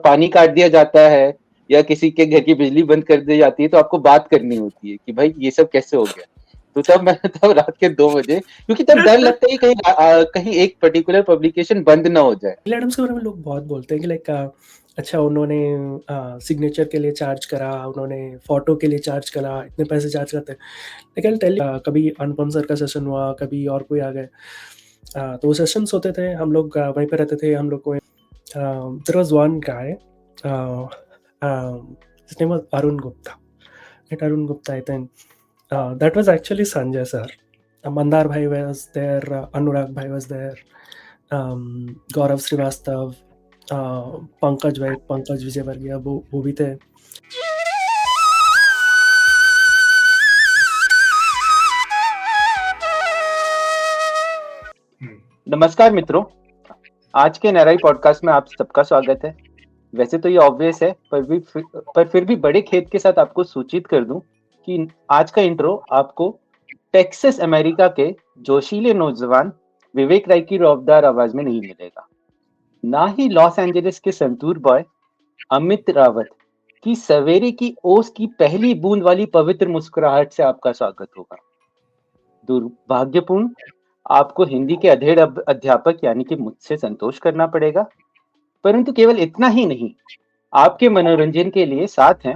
पानी काट दिया जाता है या किसी के घर की बिजली बंद कर दी जाती है तो आपको बात करनी होती है कि भाई ये सब कैसे हो गया। तो तब रात के 2 बजे, क्योंकि तब डर लगता है कि कहीं एक पर्टिकुलर पब्लिकेशन बंद ना हो जाए। एडम्स के बारे में लोग बहुत बोलते हैं कि लाइक अच्छा उन्होंने सिग्नेचर के लिए चार्ज करा, उन्होंने फोटो के लिए चार्ज करा, इतने पैसे चार्ज करते हैं। लेकिन टेल कभी अनुपम सर का सेशन हुआ, कभी और कोई आ गए, तो सेशंस होते थे, हम लोग वहीं पे रहते थे। हम लोग को there was one guy, his name was Arun Gupta. At Arun Gupta, I think that was actually Sanjay sir. Mandar bhai was there, Anurag bhai was there, गौरव श्रीवास्तव, पंकज भाई, पंकज विजयवर्गीय, वो भी थे। नमस्कार मित्रों, आज के एनआरआई पॉडकास्ट में आप सबका स्वागत है। वैसे तो ये ऑब्वियस है, पर फिर भी बड़े खेद के साथ आपको सूचित कर दूं कि आज का इंट्रो आपको टेक्सास अमेरिका के जोशीले नौजवान विवेक राय की रौबदार आवाज में नहीं मिलेगा, ना ही लॉस एंजलिस के संतूर बॉय अमित रावत की सवेरे की ओस की पहली बूंद वाली पवित्र मुस्कुराहट से आपका स्वागत होगा। दुर्भाग्यपूर्ण आपको हिंदी के अधेड़ अध्यापक यानी कि मुझसे संतोष करना पड़ेगा, परंतु केवल इतना ही नहीं, आपके मनोरंजन के लिए साथ हैं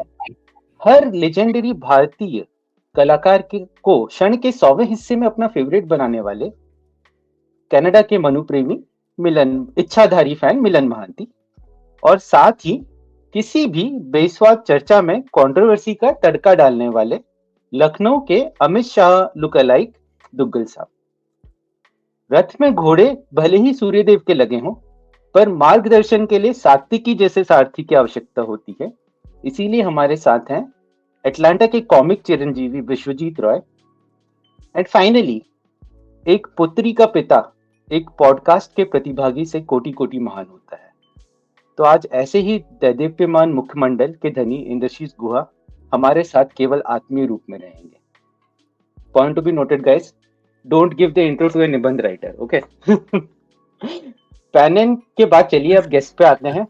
हर लेजेंडरी भारतीय कलाकार को क्षण के 100वें हिस्से में अपना फेवरेट बनाने वाले कनाडा के मनुप्रेमी मिलन इच्छाधारी फैन मिलन महांती, और साथ ही किसी भी बेस्वाद चर्चा में कंट्रोवर्सी का तड़का डालने वाले लखनऊ के अमित शाह लुकलाइक दुग्गल साहब। रथ में घोड़े भले ही सूर्यदेव के लगे हों, पर मार्गदर्शन के लिए सात्विकी जैसे सारथी की आवश्यकता होती है। इसीलिए हमारे साथ हैं अटलांटा के comic Chiranjeevi Vishwajit Roy, and finally एक पुत्री का पिता एक पॉडकास्ट के प्रतिभागी से कोटि कोटि महान होता है। तो आज ऐसे ही दैदीप्यमान मुखमंडल के धनी इंद्रशीष गुहा हमारे साथ केवल आत्मीय रूप में रहेंगे। Point to be noted guys, don't give the intro to a निबंध राइटर, ओके। पैनल के बाद चलिए अब गेस्ट पे आते हैं।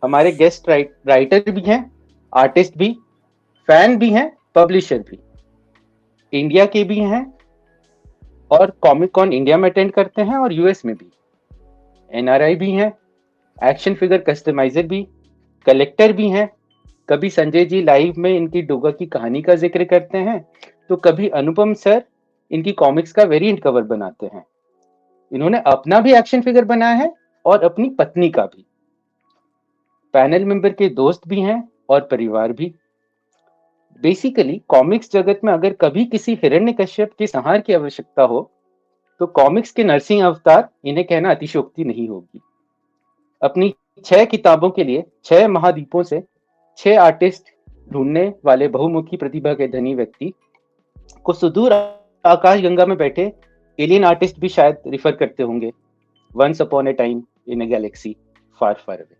हमारे गेस्ट राइटर भी हैं, आर्टिस्ट भी, फैन भी हैं, पब्लिशर भी, इंडिया के भी हैं और कॉमिक कॉन इंडिया में अटेंड करते हैं और यूएस में भी, एनआरआई भी हैं, एक्शन फिगर कस्टमाइजर भी, कलेक्टर भी हैं। कभी संजय जी लाइव में इनकी डोगा की कहानी का जिक्र करते हैं, तो कभी अनुपम सर इनकी कॉमिक्स का वेरिएंट कवर बनाते हैं। इन्होंने अपना भी एक्शन फिगर बनाया है और अपनी पत्नी का भी। पैनल मेंबर के दोस्त भी हैं और परिवार भी। बेसिकली कॉमिक्स जगत में अगर कभी किसी हिरण्यकश्यप के संहार की आवश्यकता हो तो कॉमिक्स के नरसिंह अवतार इन्हें कहना अतिशयोक्ति नहीं होगी। अपनी 6 किताबों के लिए 6 महाद्वीपों से 6 आर्टिस्ट ढूंढने वाले बहुमुखी प्रतिभा के धनी व्यक्ति को सुदूर आकाश गंगा में बैठे एलियन आर्टिस्ट भी शायद रिफर करते होंगे, once upon a time in a galaxy far far away.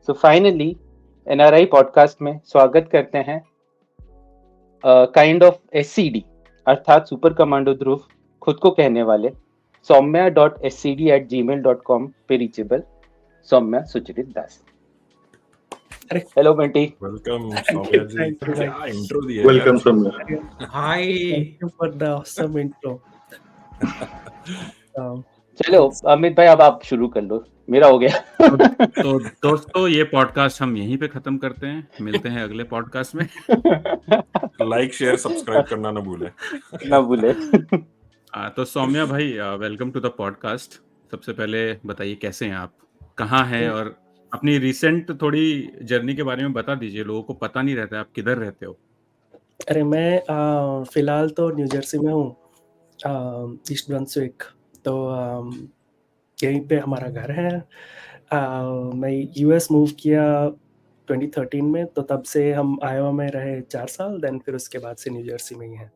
So finally NRI podcast में स्वागत करते हैं काइंड ऑफ एससीडी अर्थात सुपर कमांडो ध्रुव खुद को कहने वाले soumya.scd@gmail.com पे reachable Soumya Sucharit Das. Hello Bunty. Welcome Soumya ji, क्या इंट्रो दिया। Welcome Soumya. Hi, thank you for the awesome intro. चलो अमित भाई अब आप शुरू कर लो, मेरा हो गया। तो दोस्तों ये पॉडकास्ट हम यहीं पे खत्म करते हैं, मिलते हैं अगले पॉडकास्ट में। लाइक शेयर सब्सक्राइब करना ना भूले। तो सौम्या भाई वेलकम टू द पॉडकास्ट। सबसे पहले बताइए कैसे हैं आप, कहाँ हैं, और अपनी रिसेंट थोड़ी जर्नी के बारे में बता दीजिए, लोगों को पता नहीं रहता आप किधर रहते हो। अरे मैं फिलहाल तो न्यू जर्सी में हूँ, ईस्ट ब्रंसविक, तो यहीं पे हमारा घर है। मैं यूएस मूव किया 2013 में, तो तब से हम आयोवा में रहे 4 साल, देन फिर उसके बाद से न्यू जर्सी में ही है।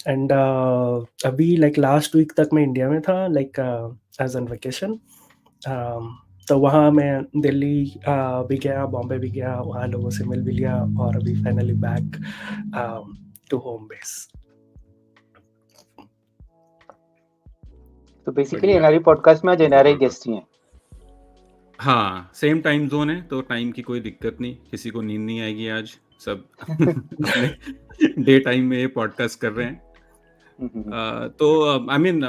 एंड अभी लाइक लास्ट वीक तक मैं इंडिया में था, लाइक एज एन वेकेशन। तो वहाँ मैं दिल्ली भी गया, बॉम्बे भी गया, वहाँ लोगों से मिल भी लिया, और अभी finally back to home base. तो बेसिकली एनआरआई पॉडकास्ट में आज एनआरआई गेस्ट ही हैं। हाँ, सेम टाइम ज़ोन है तो टाइम की कोई दिक्कत नहीं, किसी को नींद नहीं आएगी आज, सब अपने डे टाइम में ये पॉडकास्ट कर रहे हैं। तो आई मीन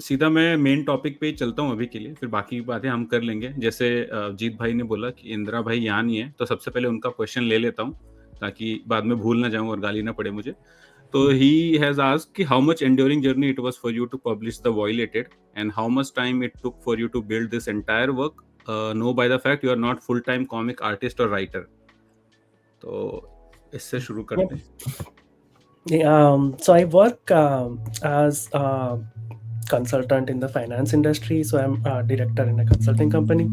सीधा मैं मेन टॉपिक पे ही चलता हूँ अभी के लिए, फिर बाकी बातें हम कर लेंगे। जैसे जीत भाई ने बोला कि इंदिरा भाई यहाँ नहीं है, तो सबसे पहले उनका क्वेश्चन ले लेता हूँ ताकि बाद में भूल ना जाऊँ और गाली ना पड़े मुझे। तो he has asked कि how much enduring journey it was for you to publish The Violated and how much time it took for you to build this entire work, know by the fact you are not full-time comic artist or writer. तो इससे शुरू करते हैं। So I work as a consultant in the finance industry. So I'm a director in a consulting company.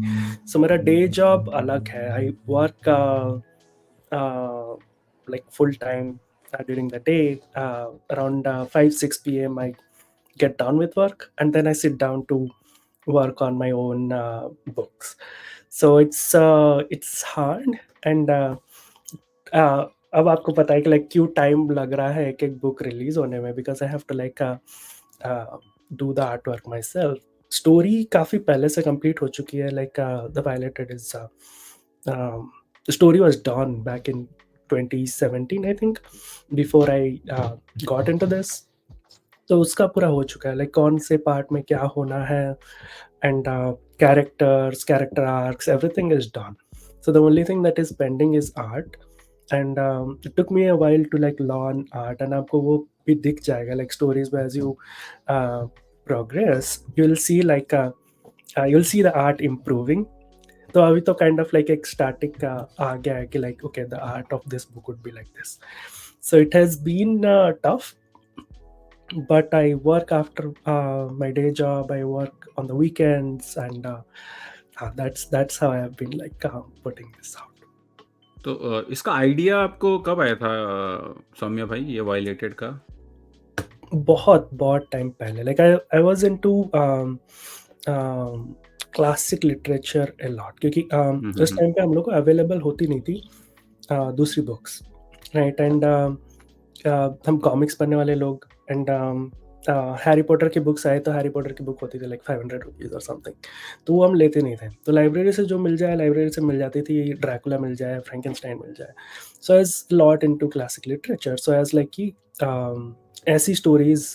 So मेरा day job अलग है. I work like full time during the day. Around 5-6 p.m. I get done with work and then I sit down to work on my own books. So it's hard and अब आपको पता है कि like क्यों time लग रहा है एक एक बुक रिलीज होने में, because I have to like do the art work myself. Story काफ़ी पहले से कंप्लीट हो चुकी है. Like the violated is story was done back in 2017 I think, before I got into this. तो उसका पूरा हो चुका है, लाइक कौन से पार्ट में क्या होना है and character arcs, everything is done. So the only thing that is pending is art. And it took me a while to like learn art, and आपको वो भी दिख जाएगा like stories where as you progress you'll see like you'll see the art improving. तो अभी तो kind of like एक static आ गया है कि like okay the art of this book would be like this. So it has been tough, but I work after my day job. I work on the weekends, and that's how I have been like putting this out. तो इसका idea आपको कब आया था सौम्या भाई, ये violated का? बहुत टाइम पहले. Like I was into classic literature a lot, क्योंकि उस टाइम पे हम लोग को अवेलेबल होती नहीं थी दूसरी बुक्स, राइट. एंड हम कॉमिक्स पढ़ने वाले लोग, एंड हैरी पॉटर की बुक्स आए तो हैरी पॉटर की बुक होती थी लाइक 500 रुपीज़ और समथिंग, तो वो हम लेते नहीं थे. तो लाइब्रेरी से जो मिल जाए, लाइब्रेरी से मिल जाती थी. ड्रैकुला मिल जाए, फ्रैंकेनस्टाइन मिल जाए. So as lot into classic literature. So as like कि ऐसी stories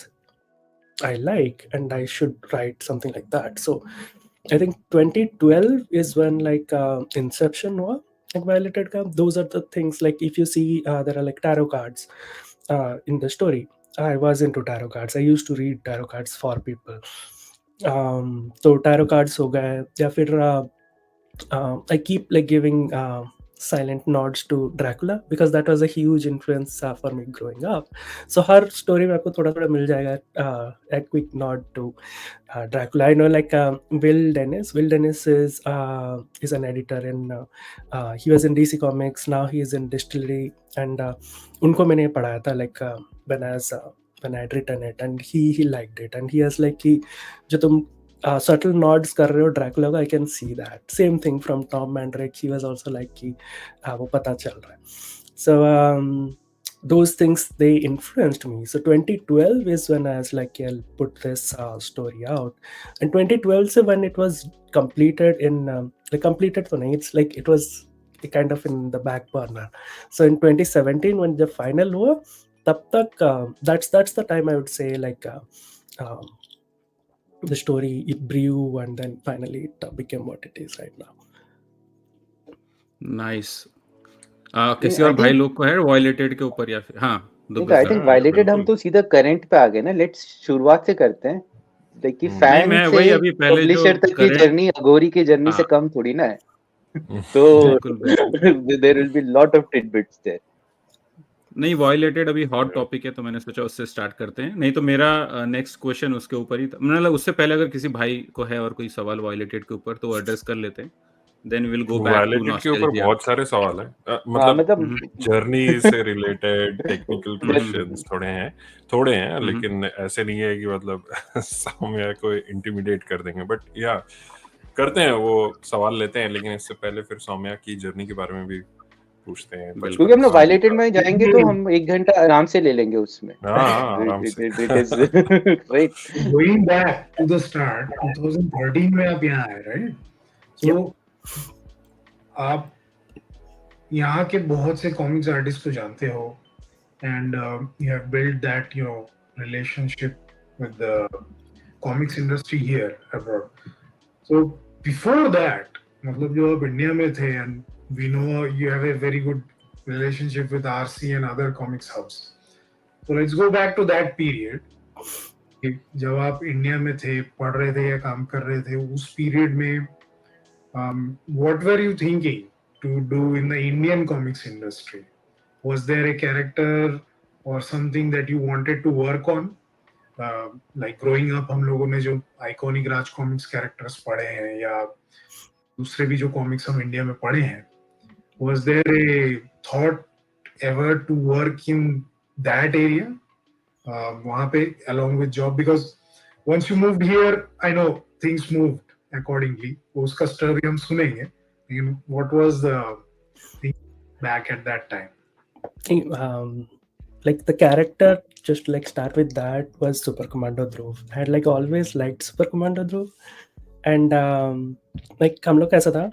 I like and I should write something like that. So I think 2012 is when like Inception हुआ, like Violated का. Those are the things, like if you see there are like tarot cards in the story. I was into tarot cards. I used to read tarot cards for people. तो tarot cards हो गए, या फिर I keep like giving silent nods to Dracula because that was a huge influence for me growing up. So her story में आपको थोड़ा थोड़ा मिल जाएगा a quick nod to Dracula. I know like Will Dennis. Will Dennis is an editor in he was in DC Comics. Now he is in Distillery, and उनको मैंने पढ़ाया था like when I had written it, and he liked it, and he has like कि जो तुम subtle nods कर रहे हो ड्रैकुला को, I can see that. Same thing from Tom Mandrake. He was also like कि वो पता चल रहा है. So those things, they influenced me. So 2012 is when I was like, I'll put this story out. And 2012 से when it was completed in like completed तो नहीं, it's like it was kind of in the back burner. So in 2017 when the final हुआ, तब तक that's the time I would say like the story it grew, and then finally it became what it is right now. Nice. किसी और भाई लोग को है violated के ऊपर या फिर? हाँ, आई थिंक वायलेटेड हम तो सीधा करंट पे आ गए ना. लेट्स शुरुआत से करते हैं. देखिए फैन से पब्लिशर तक की जर्नी अघोरी की जर्नी से कम थोड़ी ना है. तो there will be lot of tidbits there. नहीं, वायलेटेड अभी हॉट टॉपिक है तो मैंने सोचा उससे स्टार्ट करते हैं. नहीं तो मेरा नेक्स्ट क्वेश्चन उसके ऊपर ही था. मतलब उससे पहले अगर किसी भाई को है और कोई सवाल वायलेटेड के ऊपर तो एड्रेस कर लेते हैं. Then we'll go back to violated के ऊपर बहुत सारे सवाल हैं. मतलब जर्नी से रिलेटेड टेक्निकल क्वेश्चंस थोड़े हैं, लेकिन ऐसे नहीं है कि मतलब सौम्या को इंटिमिडेट कर देंगे. बट या करते हैं, वो सवाल लेते हैं. लेकिन इससे पहले फिर सौम्या की जर्नी के बारे में भी पूछते हैं, क्योंकि हम लोग वायलेटेड में जाएंगे तो हम 1 घंटा आराम से ले लेंगे उसमें. आराम से. Going back to the start, 2013 में आप यहाँ आए, right? So आप यहाँ के बहुत से कॉमिक्स आर्टिस्ट को जानते हो and you have built that relationship with the comics industry here abroad. So before that, मतलब जो आप इंडिया में थे and we know you have a very good relationship with RC and other comics hubs. So let's go back to that period. जब आप India में थे, पढ़ रहे थे या काम कर रहे थे, उस पीरियड में what were you thinking to do in the Indian comics industry? Was there a character or something that you wanted to work on? Like growing up, हम लोगों ने जो iconic राज comics characters पढ़े हैं या दूसरे भी जो comics हम इंडिया में पढ़े हैं, was there a thought ever to work in that area? वहाँ पे along with job, because once you moved here, I know things moved accordingly. उसका story हम सुनेंगे. लेकिन what was the thing back at that time? Like the character, just like start with that, was Super Commando Dhruv. I had like always liked Super Commando Dhruv, and like हम लोग कैसा था,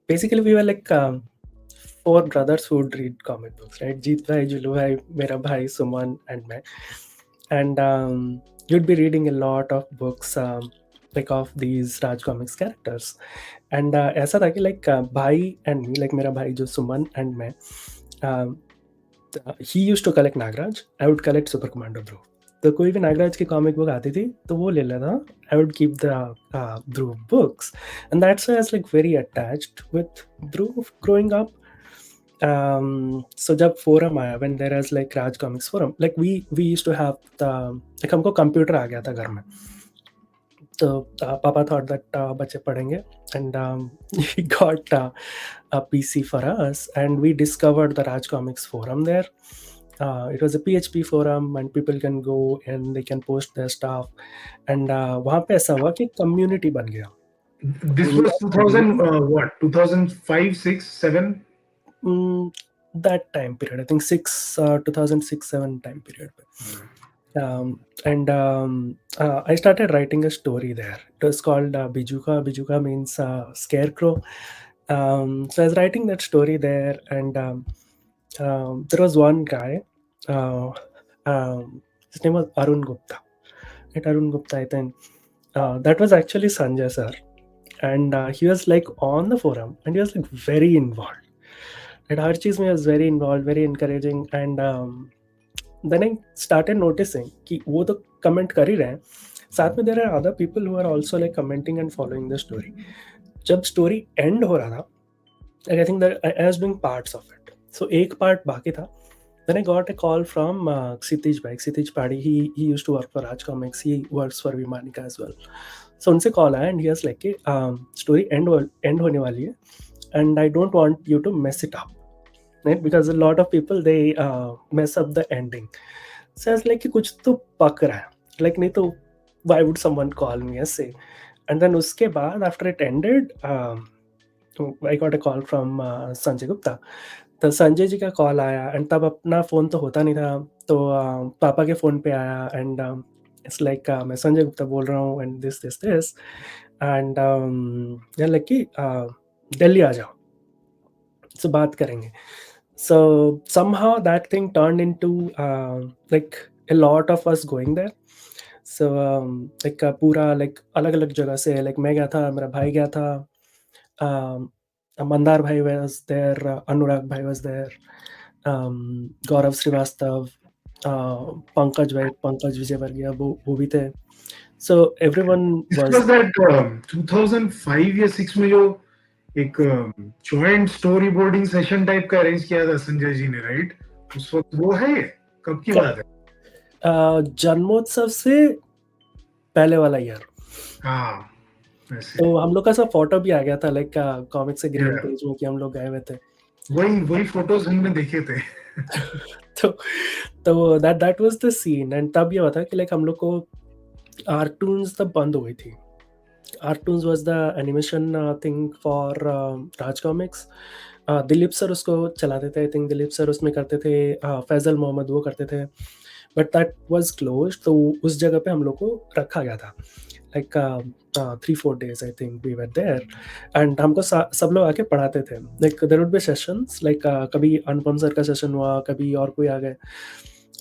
basically we were like 4 brothers who would read comic books, right? Jeet bhai, Julu bhai, mera bhai, Suman, and मैं. And you'd be reading a lot of books like of these Raj Comics characters. And ऐसा था कि like भाई and me, like मेरा भाई जो सुमन and मैं, he used to collect Nagraj. I would collect Super Commando Dhruv. तो कोई भी नागराज की कॉमिक बुक आती थी तो वो ले लेता. I would keep the Dhruv books, and that's why I was like very attached with Dhruv growing up. So जब forum आया, when there was like Raj Comics forum, like we used to have the, like हमको computer आ गया था घर में, तो पापा thought that बच्चे पढ़ेंगे, and he got a PC for us, and we discovered the Raj Comics forum there. It was a PHP forum and people can go and they can post their stuff, and वहाँ पे ऐसा हुआ कि community बन गया. This was 2000 what 2005 6 7 that time period, I think 2006-7 time period. And I started writing a story there. It was called Bijuka. Bijuka means scarecrow. So I was writing that story there, and there was one guy, his name was Arun Gupta. Right, Arun Gupta, I think. That was actually Sanjay sir, and he was like on the forum, and he was like very involved. And हर चीज़ में was very involved, very encouraging, and then I started noticing कि वो तो comment कर ही रहे हैं, साथ में there are other people who are also like commenting and following the story. जब story end हो रहा था, like I think that I was doing parts of it. So एक part बाकी था. Then I got a call from Kshitij bhai, Kshitij Padi. He used to work for Raj Comics. He works for Vimanika as well. So उनसे call आया and he was like कि story end होने वाली है, and I don't want you to mess it up. Right? Because a lot of people they mess up the ending. So I was like कि कुछ तो पक रहा है, like नहीं तो why would someone call me ऐसे. And then उसके बाद after it ended, I got a call from Sanjay Gupta. तो संजय जी का कॉल आया, एंड तब अपना फ़ोन तो होता नहीं था, तो पापा के फ़ोन पे आया, एंड इट्स लाइक मैं संजय गुप्ता बोल रहा हूँ, एंड दिस एंड लाइक कि दिल्ली आ जाओ, सो बात करेंगे. So somehow that thing turned into like a lot of us going there. So like पूरा like अलग-अलग जगह से, like मैं गया था, मेरा भाई गया था, मंदार भाई was there, अनुराग भाई was there, गौरव श्रीवास्तव, पंकज विजयवर्गीय वो भी थे. So everyone was that 2005 या 6 में जो एक joint story boarding session type का अरेंज किया था संजय जी ने, राइट? उस वक्त वो है, कब की बात है? जन्मोत्सव से पहले वाला ईयर. हाँ, तो हम लोग का सब फोटो भी आ गया था, लाइक कॉमिक से ग्रीन पेज में कि हम लोग गए हुए थे. वही फोटोज हमने देखे थे. तो that was the scene. And तब ये हुआ था कि लाइक हम लोग को आर्टून्स तब बंद हो गई थी. Artoons was the animation thing for Raj Comics. Dilip sir उसको चलाते थे, आई थिंक दिलीप सर उसमें करते थे, फैजल मोहम्मद वो करते थे, बट दैट वाज क्लोज्ड. तो उस जगह पे हम लोग को रखा गया था. like 3-4 days I think we were there, and हमको सब लोग आके पढ़ाते थे. Like there would be sessions, like कभी अनुपम सर का सेशन हुआ, कभी और कोई आ गए,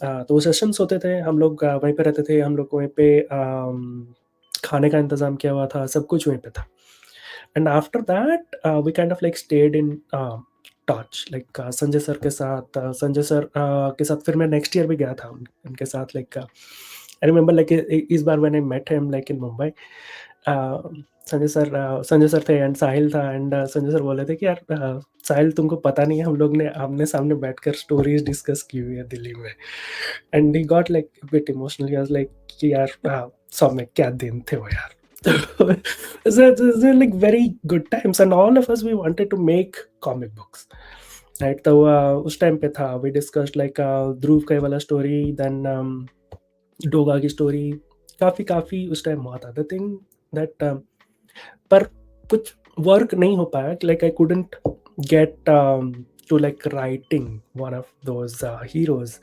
तो वो सेशंस होते थे, हम लोग वहीं पे रहते थे, हम लोग को वहीं पे खाने का इंतज़ाम किया हुआ था, सब कुछ वहीं पे था. And after that we kind of like stayed in touch, like Sanjay sir के साथ, संजय सर के साथ फिर मैं नेक्स्ट ईयर भी गया था उनके साथ. like I remember like इस बार when I met him like in Mumbai, Sanjay sir थे एंड साहिल था, एंड संजय सर बोले थे कि यार साहिल तुमको पता नहीं है, हम लोग ने आमने सामने बैठकर स्टोरीज डिस्कस की हुई है दिल्ली में. And he got like bit emotional, he was like कि यार सौम्य क्या दिन थे वो यार. So like very good times, and all of us we wanted to make comic books, right? तो उस टाइम पे था, we discussed like ध्रुव का वाला स्टोरी, then डोगा की स्टोरी, काफ़ी उस टाइम हुआ था. The thing that पर कुछ वर्क नहीं हो पाया, like I couldn't get to like writing one of those heroes,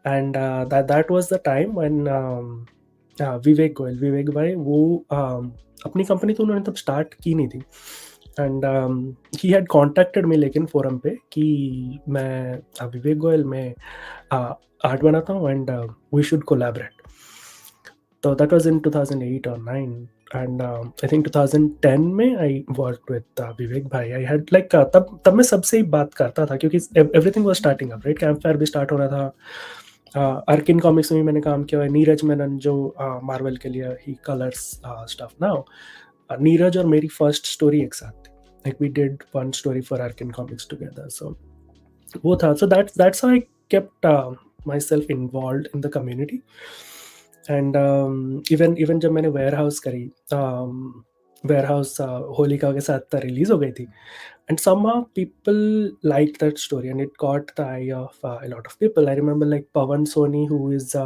and that was the time when विवेक भाई वो अपनी कंपनी तो उन्होंने तब स्टार्ट की नहीं थी, and he had contacted me लेकिन फोरम पे कि मैं विवेक गोयल में आर्ट बनाता हूँ एंड वी शुड कोलैबोरेट. तो that was in 2008 or 9, and I think 2010 में I worked with विवेक भाई. I had like तब मैं सबसे ही बात करता था क्योंकि everything was starting up, right? Campfire भी स्टार्ट हो रहा था, अर्किन कॉमिक्स में भी मैंने काम किया है. नीरज मेनन जो मार्वल के लिए ही कलर्स स्टफ नाउ, नीरज और मेरी फर्स्ट स्टोरी एक साथ थी, like we did one story for Arkin comics together. So वो था. So that's how I kept myself involved in the community. And even जब मैंने वेयरहाउस करी, वेयरहाउस होलिका के साथ रिलीज हो गई थी, and somehow people liked that story and it caught the eye of a lot of people. I remember like Pawan Soni, who is a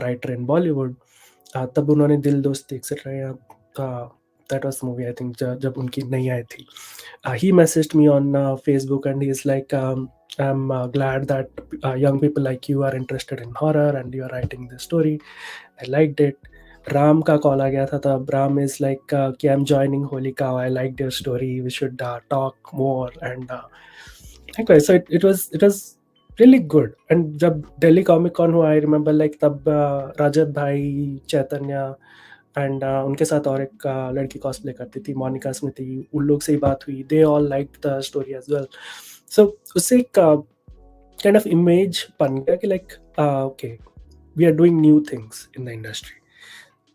writer in Bollywood, तब उन्होंने दिल दोस्ती etc. That was the movie I think जब उनकी नई आई थी. He messaged me on Facebook and he's like, I'm glad that young people like you are interested in horror and you are writing this story. I liked it. Ram का call आ गया था तब. Ram is like कि I'm joining Holika, I liked your story, we should talk more. And anyway, so it was really good. And जब Delhi Comic Con हुआ, I remember like तब राजत भाई, चैतन्य and उनके साथ और एक लड़की कॉस्प्ले करती थी, मोनिका स्मिथी, उन लोग से ही बात हुई. They all liked the story as well. So उससे एक काइंड ऑफ इमेज बन गया कि like okay we are doing new things in the industry.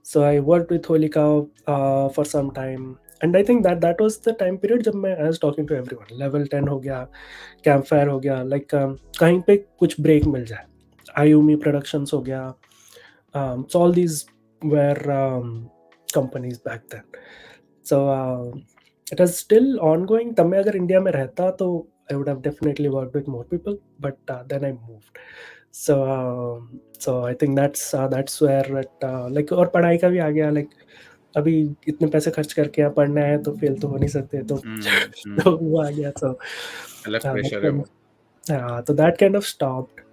So I worked with Holika for some time, and I think that was the time period जब मैं I was talking to everyone. Level 10 हो गया, campfire हो गया, like कहीं पे कुछ break मिल जाए, आयुमी प्रोडक्शंस हो गया. So all these were companies back then. So it was still ongoing. तब मैं अगर इंडिया में रहता तो I would have definitely worked with more people, but then I moved. So I think that's where it like, और पढ़ाई का भी आ गया. like अभी इतने पैसे खर्च करके यहाँ पढ़ना है तो फेल तो हो नहीं सकते, तो तो वो आ गया. So अलग प्रेशर है वो. So that kind of stopped,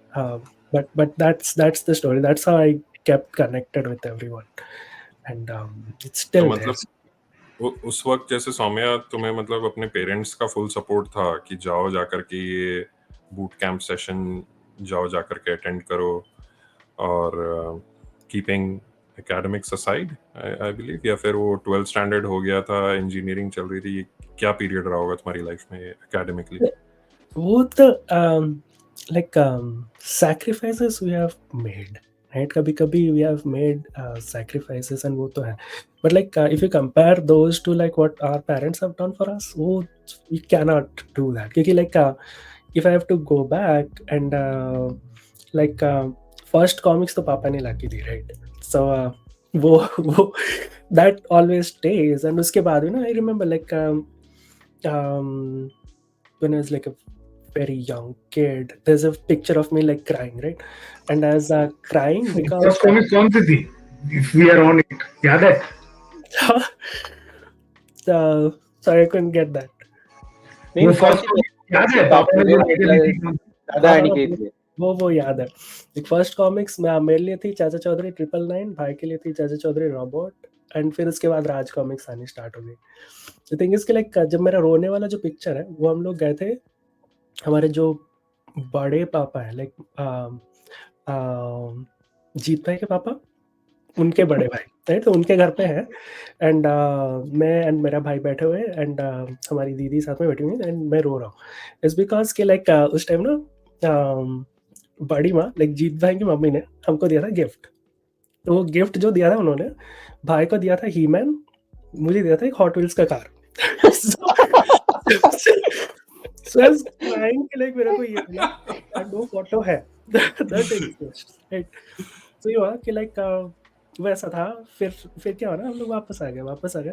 but that's the story. That's how I kept connected with everyone, and it's still तो मतलब उस वक्त जैसे सौम्या तुम्हें मतलब अपने पेरेंट्स का फुल सपोर्ट था कि जाओ जाकर के ये बूट कैंप सेशन जाओ जाकर के अटेंड करो, और keeping academics aside I believe, या फिर वो 12th स्टैंडर्ड हो गया था, इंजीनियरिंग चल रही थी, क्या पीरियड रहा होगा तुम्हारी लाइफ में एकेडमिकली? वो तो like sacrifices we have made, right? कभी we have made sacrifices, and वो तो है, but like if you compare those to like what our parents have done for us, वो we cannot do that. क्योंकि like if I have to go back and like first comics तो पापा ने लाके दी, right? So वो that always stays. And उसके बाद you know I remember like when I was like a very young kid, there's a picture of me like crying, right? And I was crying because first comic कौन सी थी? If we are on it, याद है? Sorry, I couldn't get that. नहीं, वो first comic याद है? पापा ने जो लेके दी थी. दादा एनिकेट थे. वो याद है। एक फर्स्ट कॉमिक्स में मेरे लिए थी चाचा चौधरी 999, भाई के लिए थी चाचा चौधरी रोबोट, एंड फिर उसके बाद राज कॉमिक्स आनी स्टार्ट हो गई। द थिंग इज कि लाइक जब मेरा रोने वाला जो पिक्चर है वो हम लोग गए थे, हमारे जो बड़े पापा है लाइक जीत भाई के पापा, उनके बड़े भाई राइट, तो उनके घर पे है, एंड मैं एंड मेरा भाई बैठे हुए हैं, एंड हमारी दीदी साथ में बैठी हुई है, एंड मैं रो रहा हूँ। इट्स बिकॉज कि लाइक उस टाइम ना बड़ी माँ लाइक जीत भाई की मम्मी ने हमको दिया था गिफ्ट। तो वो गिफ्ट जो दिया था उन्होंने, भाई को दिया था ही मैन, मुझे दिया था एक हॉट व्हील्स का car. So I was crying कि like मेरे को ये मिला and वो फोटो है that exists, right? So ये हुआ कि like वैसा था। फिर क्या हुआ ना, हम लोग वापस आ गए।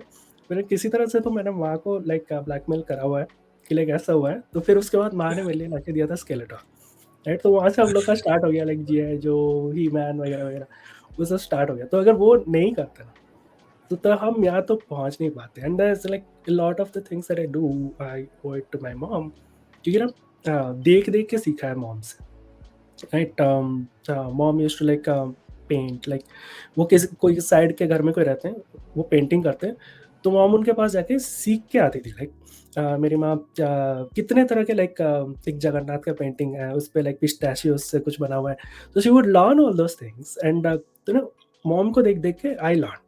फिर किसी तरह से तो मैंने माँ को like ब्लैकमेल करा हुआ है कि like ऐसा हुआ है, तो फिर उसके बाद माँ ने मेरे लिए लाके दिया था स्केलेटन, राइट? तो वहाँ से हम लोग का स्टार्ट हो गया लाइक जी जो ही मैन वगैरह वगैरह, वो सब स्टार्ट हो गया। तो अगर वो नहीं करता ना तो हम यहाँ तो पहुँच नहीं पाते। And there's like a lot of the things that I do, I owe it to my mom, क्योंकि ना देख के सीखा है मॉम से, right? Mom used to like paint, like वो कोई साइड के घर में कोई रहते हैं, वो पेंटिंग करते हैं, तो मॉम उनके पास जाके सीख के आती थी। लाइक मेरी माँ कितने तरह के लाइक एक जगन्नाथ का पेंटिंग है, उस पर लाइक पिस्ताशियोस से कुछ बना हुआ है, तो she would learn all those things, and तो ना मॉम को देख के आई लर्न।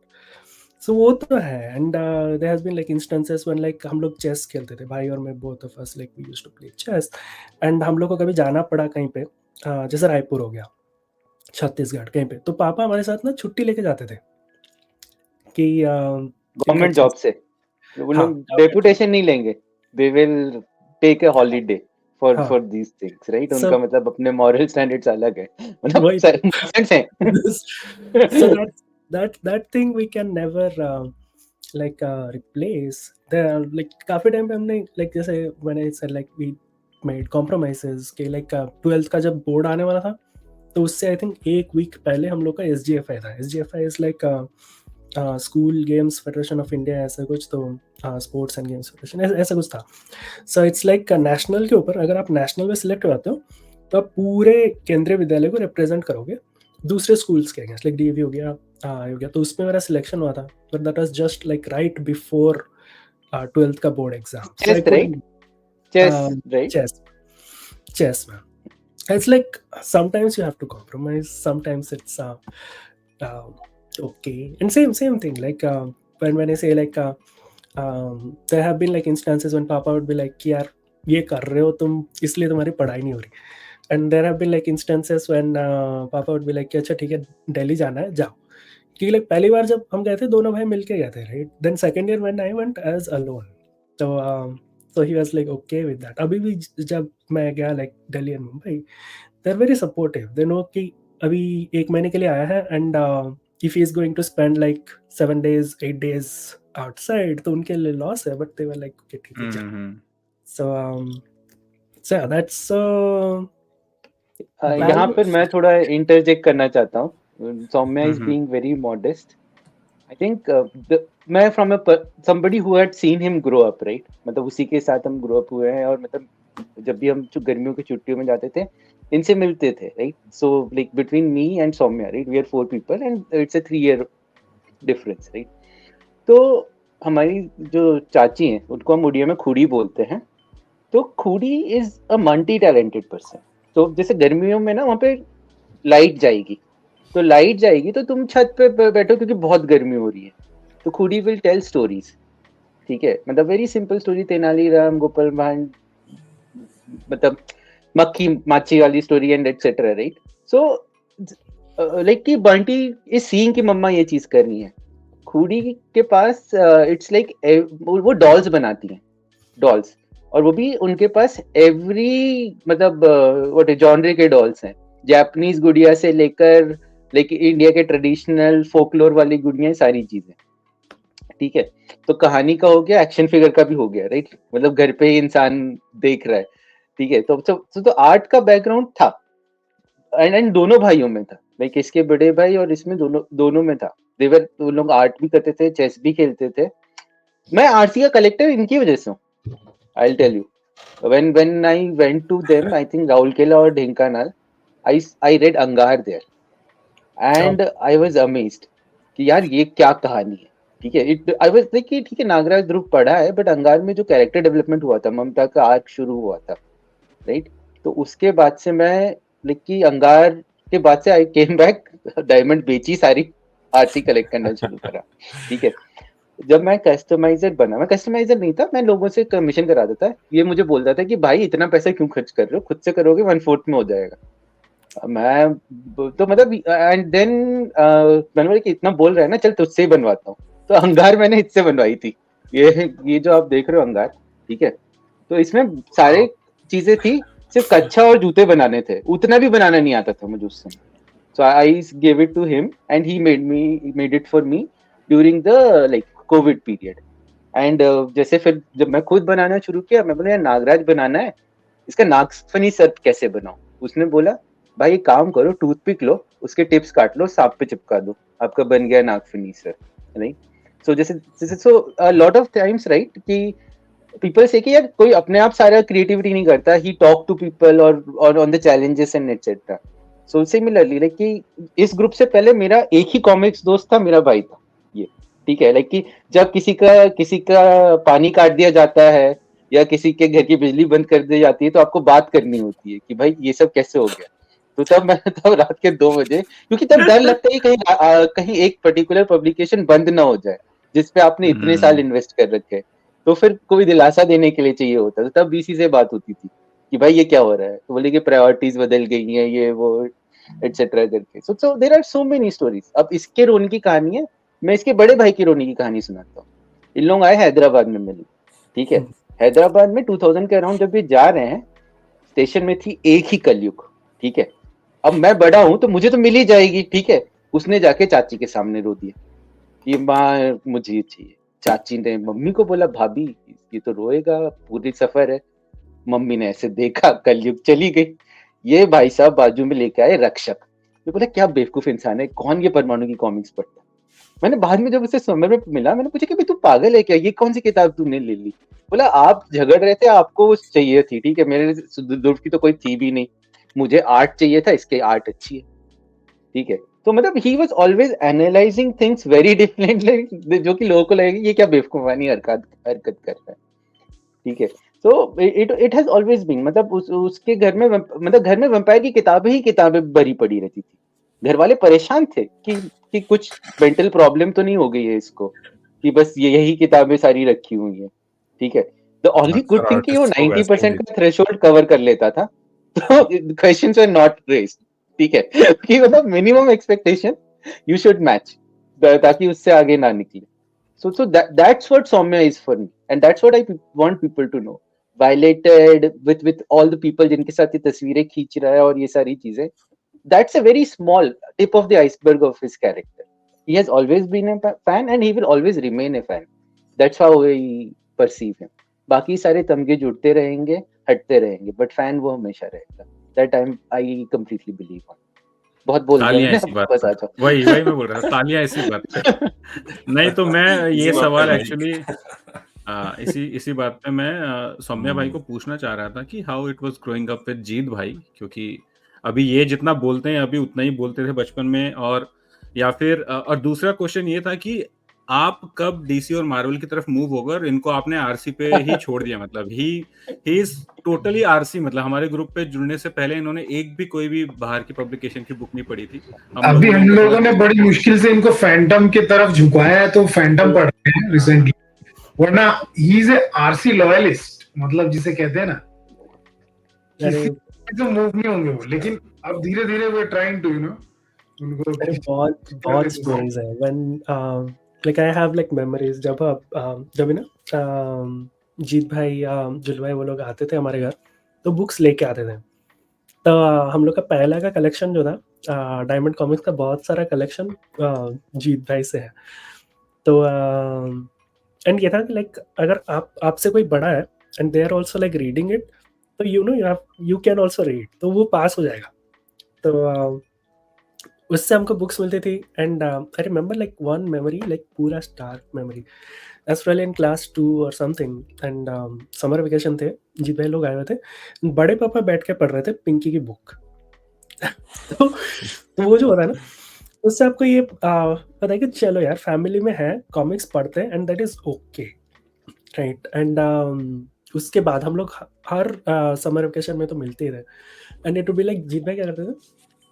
सो वो तो है। And there has been like instances when like हम लोग चेस खेलते थे, भाई और मैं, both of us like we used to play chess, and हम लोग को कभी जाना पड़ा कहीं पे, जैसे रायपुर हो गया, छत्तीसगढ़ कहीं पे, तो पापा हमारे साथ ना छुट्टी लेके जाते थे कि गवर्नमेंट जॉब से वो लोग डेपुटेशन नहीं लेंगे, they will take a holiday for these things, right? उनका मतलब अपने मॉरल स्टैंडर्ड्स अलग है, मतलब सेंस है। So that thing we can never like replace. There are like काफी टाइम पे हमने like जैसे when I said like we made compromises कि like 12th का जब बोर्ड आने वाला था, तो उससे आई थिंक एक वीक पहले हम लोग का SGFI था। SGFI is like school games federation of India, ऐसा कुछ, तो स्पोर्ट्स एंड गेम्स फेडरेशन ऐसा कुछ था। सो इट्स लाइक नेशनल के ऊपर, अगर आप नेशनल में सिलेक्ट हो जाते हो तो आप पूरे केंद्रीय विद्यालय को रिप्रेजेंट करोगे दूसरे स्कूल्स के अगेंस्ट, लाइक DAV हो गया, तो उसमें मेरा सिलेक्शन हुआ था, but that was just like right before 12th का बोर्ड एग्जाम। चेस में it's like sometimes you have to compromise, sometimes it's okay, and same thing like when I say like there have been like instances when papa would be like कि यार ये कर रहे हो तुम, इसलिए तुम्हारी पढ़ाई नहीं हो रही, and there have been like instances when papa would be like कि अच्छा ठीक है दिल्ली जाना है जाओ, क्योंकि like पहली बार जब हम गए थे दोनों भाई मिलके गए थे, right? Then second year when I went as alone, so he was like okay with that। अभी भी जब मैं गया like Delhi and Mumbai, they're very supportive, they know कि अभी 1 महीने के लिए आया है, and if he is going to spend like 7 days 8 days outside, तो उनके लिए लॉस है, but they were like okay ठीक है चल। so yeah, that's यहाँ पर मैं थोड़ा इंटरजेक्ट करना चाहता हूँ। Saumya is being very modest, I think मैं from somebody who had seen him grow up, right? मतलब उसी के साथ हम grow up हुए हैं, और मतलब जब भी हम गर्मियों की छुट्टियों में जाते थे इनसे मिलते थे, right? So like between me and Soumya, right, we are 4 people and it's a 3-year difference, right? तो हमारी जो चाची हैं उनको हम उड़िया में खूड़ी बोलते हैं। तो खूड़ी is a multi talented person. तो जैसे गर्मियों में ना वहाँ पे लाइट जाएगी तो तुम छत पे बैठो क्योंकि बहुत गर्मी हो रही है, तो खूड़ी विल टेल स्टोरीज, ठीक है? मतलब very simple story, Tenaliram, Gopal भांड, मतलब मक्खी माची वाली story and etcetera, right? So like कि बंटी इज सीइंग कि मम्मा ये चीज कर रही है। खूड़ी के पास इट्स लाइक वो डॉल्स बनाती हैं, डॉल्स, और वो भी उनके पास एवरी मतलब व्हाट जॉनरे के डॉल्स हैं, जापानीज गुड़िया से लेकर लाइक इंडिया के ट्रेडिशनल फोकलोर वाली गुड़िया, सारी चीजें, ठीक है? तो कहानी का हो गया, एक्शन फिगर का भी हो गया, राइट? मतलब घर पे ही इंसान देख रहा है, ठीक है? तो आर्ट का बैकग्राउंड था, एंड दोनों भाइयों में था, लाइक इसके बड़े भाई और इसमें दोनों में था। देवर वो लोग आर्ट भी करते थे, चेस भी खेलते थे। मैं आरसी का कलेक्टर इनकी वजह से हूँ। I will tell you, when I went to them, I think Rourkela और ढेंकानाल, I read अंगार there and I was amazed कि यार ये क्या कहानी है, ठीक है. I was like कि ठीक है नागराज ध्रुव पढ़ा है, बट अंगार में जो कैरेक्टर डेवलपमेंट हुआ था, ममता का आर्क शुरू हुआ था, राइट. तो उसके बाद से मैं लाइक कि अंगार के बाद से आई केम बैक, डायमंड बेची सारी, आरसी कलेक्ट करना शुरू करा, ठीक है. जब मैं कस्टमाइजर बना, मैं कस्टमाइजर नहीं था, मैं लोगों से कमीशन कराता था. ये मुझे बोलता था कि भाई इतना पैसा क्यों खर्च कर रहे हो, खुद से करोगे 1/4 में हो जाएगा. मैं तो मतलब एंड देन मैंने बोला कि इतना बोल रहा है ना, चल तुझसे ही बनवाता हूँ. तो अंगार मैंने इससे बनवाई थी. ये जो आप देख रहे हो अंगार, ठीक है. तो इसमें सारे चीजें थी, सिर्फ कच्छा और जूते बनाने थे, उतना भी बनाना नहीं आता था मुझे उस समय. So I gave it to him and he made it for me during the like COVID period. And जैसे फिर जब मैं खुद बनाना शुरू किया, मैं बोला यार नागराज बनाना है, इसका नागफनी सर्प कैसे बनाऊं. उसने बोला भाई एक काम करो, टूथपिक लो, उसके टिप्स काट लो, सांप पे चिपका दो, आपका बन गया नागफनी सर्प, राइट. सो जैसे so lot of times right कि पीपल से कि यार कोई अपने आप सारा क्रिएटिविटी नहीं करता, ही टॉक टू पीपल और on the challenges and etcetera. So similarly like कि इस ग्रुप से पहले मेरा एक ही कॉमिक्स दोस्त था, मेरा भाई था ये, ठीक है. लाइक कि जब किसी का पानी काट दिया जाता है या किसी के घर की बिजली बंद कर दी जाती है, तो आपको बात करनी होती है कि भाई ये सब कैसे हो गया. तो तब रात के 2 बजे, क्योंकि तब डर लगता है कि कहीं एक पर्टिकुलर पब्लिकेशन बंद ना हो जाए जिसपे आपने इतने साल इन्वेस्ट कर रखे, तो फिर कोई दिलासा देने के लिए चाहिए होता. तो तब बीसी से बात होती थी कि भाई ये क्या हो रहा है, तो बोले कि प्रायोरिटीज बदल गई हैं, ये वो एटसेट्रा करके. So there are so many stories. अब इसके रोनी की कहानी है, मैं इसके बड़े भाई की रोनी की कहानी सुनाता हूँ. इन लोग आए हैदराबाद में मिले, ठीक है. हैदराबाद में 2000 के अराउंड जब ये जा रहे हैं, स्टेशन में थी एक ही कलयुग, ठीक है. अब मैं बड़ा हूं तो मुझे तो मिल ही जाएगी, ठीक है. उसने जाके चाची के सामने रो दिया कि माँ मुझे ये चाहिए. चाची ने मम्मी को बोला भाभी ये तो रोएगा, पूरी सफर है. मम्मी ने ऐसे देखा, कलयुग चली गई. ये भाई साहब बाजू में लेके आए रक्षक. ये बोला क्या बेवकूफ इंसान है, कौन ये परमाणु की कॉमिक्स पढ़ता. मैंने बाद में जब उसे समर में मिला, मैंने पूछा कि भाई तू पागल है क्या, ये कौन सी किताब तूने ले ली. बोला आप झगड़ रहे थे, आपको चाहिए थी, ठीक है. मेरे दुर्फ की तो कोई थी भी नहीं, मुझे आर्ट चाहिए था, इसके आर्ट अच्छी है, ठीक है. तो मतलब he was always analysing things very differently, जो कि लोगों को लगेगा ये क्या बेवकूफानी हरकत कर रहा है, ठीक है. तो इट हैज ऑलवेज बीन, मतलब उसके घर में, मतलब घर में वैम्पायर की किताबें भरी पड़ी रहती थी. घर वाले परेशान थे कि कुछ मेंटल प्रॉब्लम तो नहीं हो गई है इसको, कि बस यही किताबें सारी रखी हुई है, ठीक है. द ओनली गुड थिंग कि वो 90% का थ्रेशोल्ड कवर कर लेता था, तो क्वेश्चंस वर नॉट रेज्ड, ठीक है. कि मतलब minimum expectation u should match, ताकि उससे आगे ना निकले. So that's what Soumya is for me, and that's what I want people to know. Violated with all the people जिनके साथ ये तस्वीरें खींच रहा है और ये सारी चीजें, that's a very small tip of the iceberg of his character. He has always been a fan and he will always remain a fan. That's how we perceive him. बाकी सारे तमगे जुड़ते रहेंगे, हटते रहेंगे, but fan वो हमेशा रहेगा. That I completely believe on. बहुत बोल तालियां ऐसी बात पर. वही मैं बोल रहा था, तालियां ऐसी बात पर. नहीं तो मैं ये सवाल एक्चुअली इसी बात पे मैं सौम्या भाई को पूछना चाह रहा था कि how it was growing up with Jeet भाई, क्योंकि अभी ये जितना बोलते हैं अभी उतना ही बोलते थे बचपन में, और या फिर और दूसरा क्वेश्चन ये था कि आप कब डीसी और मार्वल की तरफ मूव होकर इनको आपने आरसी पे ही छोड़ दिया. मतलब ही इज टोटली आरसी. मतलब हमारे ग्रुप पे जुड़ने से पहले इन्होंने एक भी कोई भी बाहर की पब्लिकेशन की बुक नहीं पढ़ी थी. अभी हम लोगों ने बड़ी मुश्किल से इनको फैंटम की तरफ झुकाया है, तो फैंटम पढ़ रहे हैं रिसेंटली. वरना he is a RC loyalist, मतलब जिसे कहते हैं ना, किसी तो मूव नहीं होंगे वो. लेकिन अब धीरे धीरे वे ट्राइंग टू उनको बहुत स्टोरीज है. When like I have like memories जब ना जीत भाई जुल भाई वो लोग आते थे हमारे घर, तो बुक्स लेके आते थे. तो हम लोग का पहला का कलेक्शन जो था डायमंड कॉमिक्स का, बहुत सारा कलेक्शन जीत भाई से है. तो एंड ये था कि लाइक अगर आपसे कोई बड़ा है and they are also like reading it, तो यू कैन आल्सो रीड, तो वो पास हो जाएगा. तो उससे हमको बुक्स मिलती थी. And I remember like one memory, like पूरा stark memory. As well in class 2 और समथिंग, एंड समर वेकेशन थे, जीत भाई लोग आए हुए थे. बड़े पापा बैठ के पढ़ रहे थे पिंकी की बुक. तो वो जो होता है ना, उससे आपको ये पता है कि चलो यार फैमिली में है, कॉमिक्स पढ़ते हैं and that is okay, right? And उसके बाद हम लोग हर समर वेकेशन में तो मिलते ही रहे, and it would be like Jeet भाई क्या करते थे,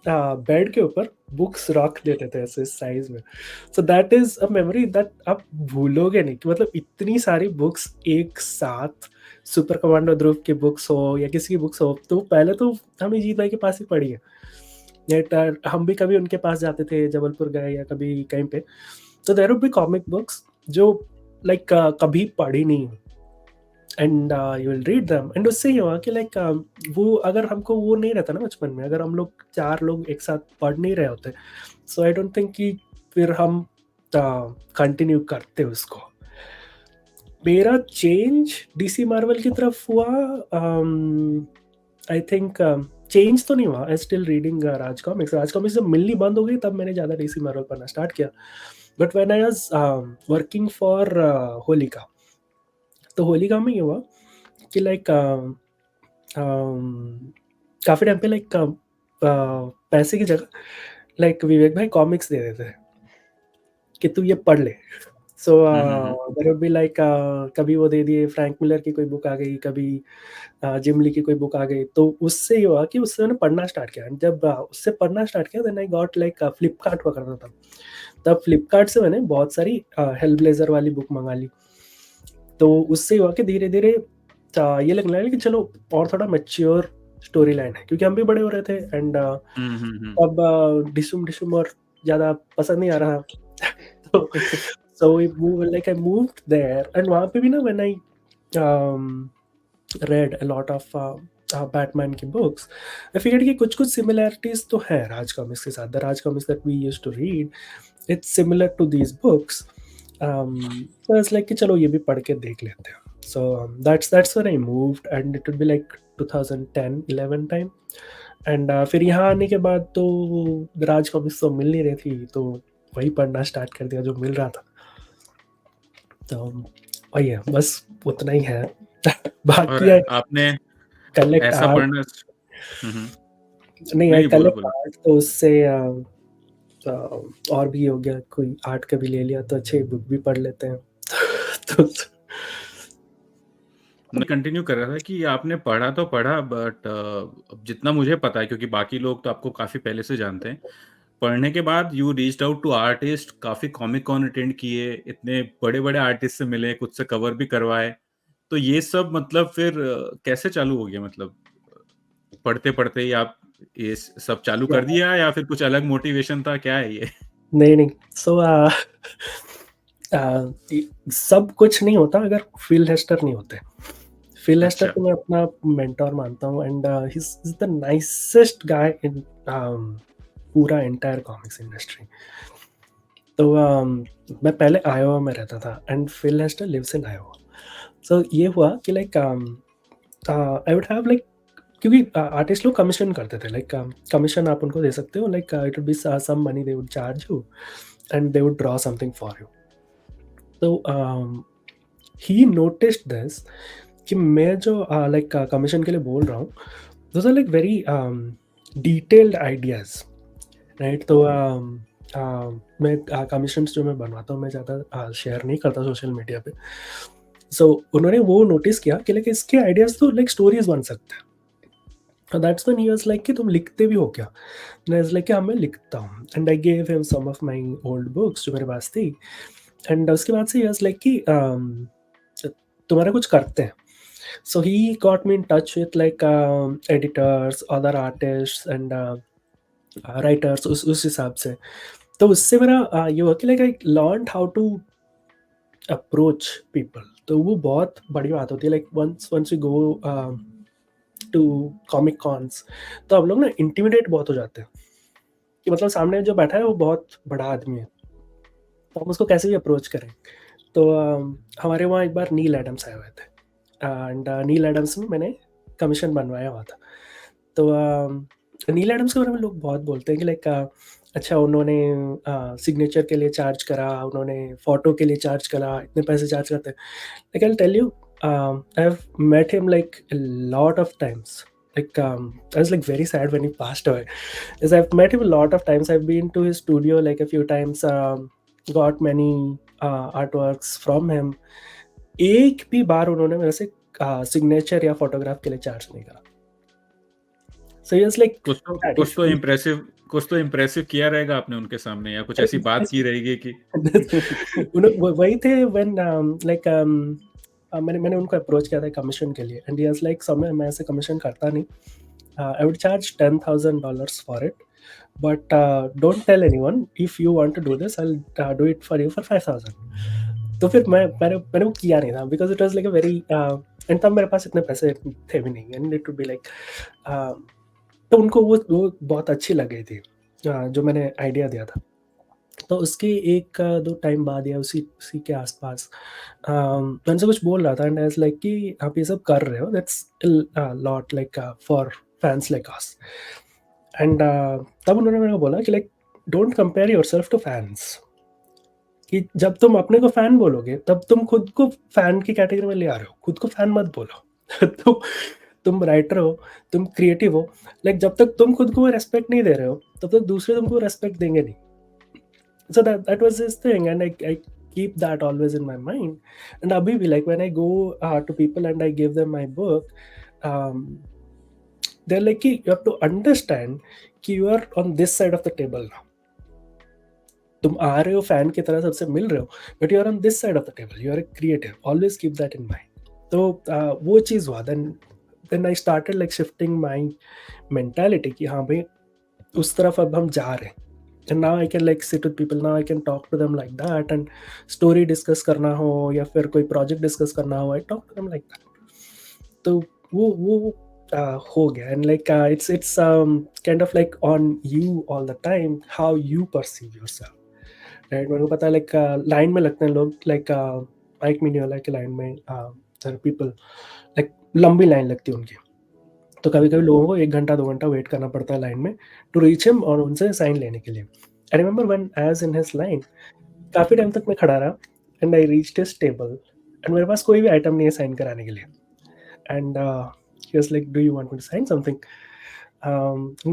बेड के ऊपर बुक्स रख देते थे ऐसे साइज में। So that is a memory that आप भूलोगे नहीं, कि मतलब इतनी सारी बुक्स एक साथ, सुपर कमांडो ध्रुव की बुक्स हो या किसी की बुक्स हो, तो पहले तो हमें जीत भाई के पास ही पढ़ी है, हम भी कभी उनके पास जाते थे, जबलपुर गए या कभी कहीं पे, तो there would be comic books जो लाइक कभी पढ़ी नहीं, and you will read them, and उससे ये हुआ कि लाइक वो अगर हमको वो नहीं रहता ना बचपन में, अगर हम लोग 4 लोग एक साथ पढ़ नहीं रहे होते, सो आई डोंट थिंक कि फिर हम कंटिन्यू करते उसको। मेरा चेंज डीसी मार्वल की तरफ हुआ, आई थिंक चेंज तो नहीं हुआ, I still reading Raj comics जब मिलनी बंद हो गई तब मैंने ज़्यादा डीसी मार्वल पढ़ना स्टार्ट किया, but when I was working for Holika, तो होलिका में ये हुआ कि लाइक काफ़ी टाइम पे लाइक पैसे की जगह लाइक विवेक भाई कॉमिक्स दे देते हैं कि तू ये पढ़ ले। So there would be like कभी वो दे दिए, फ्रैंक मिलर की कोई बुक आ गई, कभी जिम ली की कोई बुक आ गई, तो उससे ये हुआ कि उससे मैंने पढ़ना स्टार्ट किया। जब उससे पढ़ना स्टार्ट किया then I got like Flipkart हुआ करता था, तब फ्लिपकार्ट से मैंने बहुत सारी हेलब्लेजर वाली बुक मंगा ली। तो उससे हुआ कि धीरे धीरे ये लगने लगा कि चलो और थोड़ा मैच्योर स्टोरी लाइन है, क्योंकि हम भी बड़े हो रहे थे, एंड अब डिशुम और ज़्यादा पसंद नहीं आ रहा। तो so I moved there, and वहाँ पे भी ना when I read a lot of Batman की बुक्स, आई फिगर्ड कि कुछ सिमिलैरिटीज तो है राज कॉमिक्स के साथ। The Raj Comics that we used to read, it's similar to these books. So it's like कि चलो ये भी पढ़ के देख लेते हैं। So that's when I moved, and it would be like 2010-11 time, and फिर यहाँ आने के बाद तो राज कॉमिक्स तो मिल नहीं रही थी, तो वही पढ़ना स्टार्ट कर दिया जो मिल रहा था। तो वही है, बस उतना ही है। बाकी आपने कलेक्ट ऐसा आर्ट पढ़ना नहीं है, कलेक्ट आर्ट तो उससे और भी हो गया, कोई आर्ट का भी ले लिया तो अच्छे बुक भी पढ़ लेते हैं। तो मैं कंटिन्यू कर रहा था कि आपने पढ़ा तो पढ़ा, बट जितना मुझे पता है, क्योंकि बाकी लोग तो आपको काफ़ी पहले से जानते हैं, पढ़ने के बाद you reached out to artist, काफ़ी कॉमिक कॉन अटेंड किए, इतने बड़े-बड़े आर्टिस्ट से मिले, कुछ से कवर भी करवाए। तो ये सब मतलब फिर कैसे चालू हो गया? मतलब पढ़ते-पढ़ते ही आप ये सब चालू कर दिया, या फिर कुछ अलग मोटिवेशन था? क्या है ये? नहीं। सो सब कुछ नहीं होता अगर फिल हेस्टर नहीं होते। फिल हेस्टर को मैं अपना मेंटोर मानता हूँ, and he is the nicest guy in पूरा एंटायर कॉमिक्स इंडस्ट्री। तो मैं पहले आयोवा में रहता था, and Phil Hester lives in Iowa. So ये हुआ कि like I would have like, क्योंकि आर्टिस्ट लोग कमीशन करते थे, लाइक कमीशन आप उनको दे सकते हो, like it would be some money they would charge you, and they would draw something for you. तो ही नोटिस्ड दिस कि मैं जो लाइक कमीशन के लिए बोल रहा हूँ, those are like very detailed ideas, right? तो मैं कमीशंस जो मैं बनवाता हूँ, मैं ज़्यादा शेयर नहीं करता सोशल मीडिया पे। सो उन्होंने वो नोटिस किया कि लाइक इसके आइडियाज़ तो लाइक स्टोरीज बन सकते हैं। That's when he was like कि तुम लिखते भी हो क्या? मैं वाज लाइक कि हाँ, मैं लिखता हूँ, and I gave him some of my old books जो मेरे पास थी, एंड उसके बाद से ही वाज लाइक कि तुम्हारा कुछ करते हैं। So he got me in touch with like editors, other artists and writers उस हिसाब से। तो उससे मेरा ये हुआ कि like I learned how to approach people। तो वो बहुत बड़ी बात होती है, like once we go to comic cons, तो हम लोग ना इंटिमिडेट बहुत हो जाते हैं कि मतलब सामने जो बैठा है वो बहुत बड़ा आदमी है, तो हम उसको कैसे भी अप्रोच करें। तो हमारे वहाँ एक बार नील एडम्स आए हुए थे, एंड नील एडम्स में मैंने कमीशन बनवाया हुआ था। तो नील एडम्स के बारे में लोग बहुत बोलते हैं कि लाइक अच्छा उन्होंने सिग्नेचर के लिए चार्ज करा, उन्होंने फ़ोटो के लिए चार्ज करा, इतने पैसे चार्ज करते हैं। Like I will tell you, I have met him like a lot of times, like I was like very sad when he passed away. Is I've met him a lot of times. I've been to his studio like a few times. Got many artworks from him. एक भी बार उन्होंने मेरे से signature या photograph के लिए charge नहीं करा. So he was like कुछ तो इम्प्रेसिव किया रहेगा आपने उनके सामने, या कुछ ऐसी बात की रहेगी कि वही थे when like मैंने उनको अप्रोच किया था कमीशन के लिए, एंड ही वाज लाइक समय मैं ऐसे कमीशन करता नहीं, I would charge $10,000 for it, but don't tell anyone, if you want to do this I will do it for you for 5,000. तो फिर मैंने वो किया नहीं था, because it was like a very and तब मेरे पास इतने पैसे थे भी नहीं, and it would be like तो उनको वो बहुत अच्छी लग गई थी जो मैंने आइडिया दिया था. तो उसके 1-2 टाइम बाद या उसी के आसपास मैं उनसे कुछ बोल रहा था, एंड आई वाज लाइक कि आप ये सब कर रहे हो, that's lot like for fans like us. And तब उन्होंने मेरे को बोला कि like don't compare yourself to fans, कि जब तुम अपने को फैन बोलोगे तब तुम खुद को फैन की कैटेगरी में ले आ रहे हो, खुद को फैन मत बोलो. तो तुम राइटर हो, तुम क्रिएटिव हो, लाइक जब तक तुम खुद को रेस्पेक्ट नहीं दे रहे हो तब तक दूसरे तुमको रेस्पेक्ट देंगे नहीं. So that was his thing, and I keep that always in my mind. And abhi bhi, like when I go to people and I give them my book, they're like, you have to understand कि you are on this side of the table now. तुम आ रहे हो fan की तरह सबसे मिल रहे हो, but you are on this side of the table. You are a creative. Always keep that in mind. तो वो चीज़ हुआ. Then I started like shifting my mentality कि हाँ भाई उस तरफ अब हम जा रहे हैं. And now I can like sit with people, now I can talk to them like that, and story discuss करना हो या फिर कोई project discuss करना हो, I talk to them like that. तो वो हो गया, and like it's kind of like on you all the time how you perceive yourself, right? मेरे को पता है like line में लगते हैं लोग, like Mike Mignola के line में there are people like लंबी line लगती है उनकी, तो कभी कभी लोगों को 1 घंटा 2 घंटा वेट करना पड़ता है लाइन में टू रीच हिम और उनसे साइन लेने के लिए. I remember when I was in his line, काफ़ी टाइम तक मैं खड़ा रहा, and I reached his table, and मेरे पास कोई भी आइटम नहीं है साइन कराने के लिए, and he was like do you want me to sign something.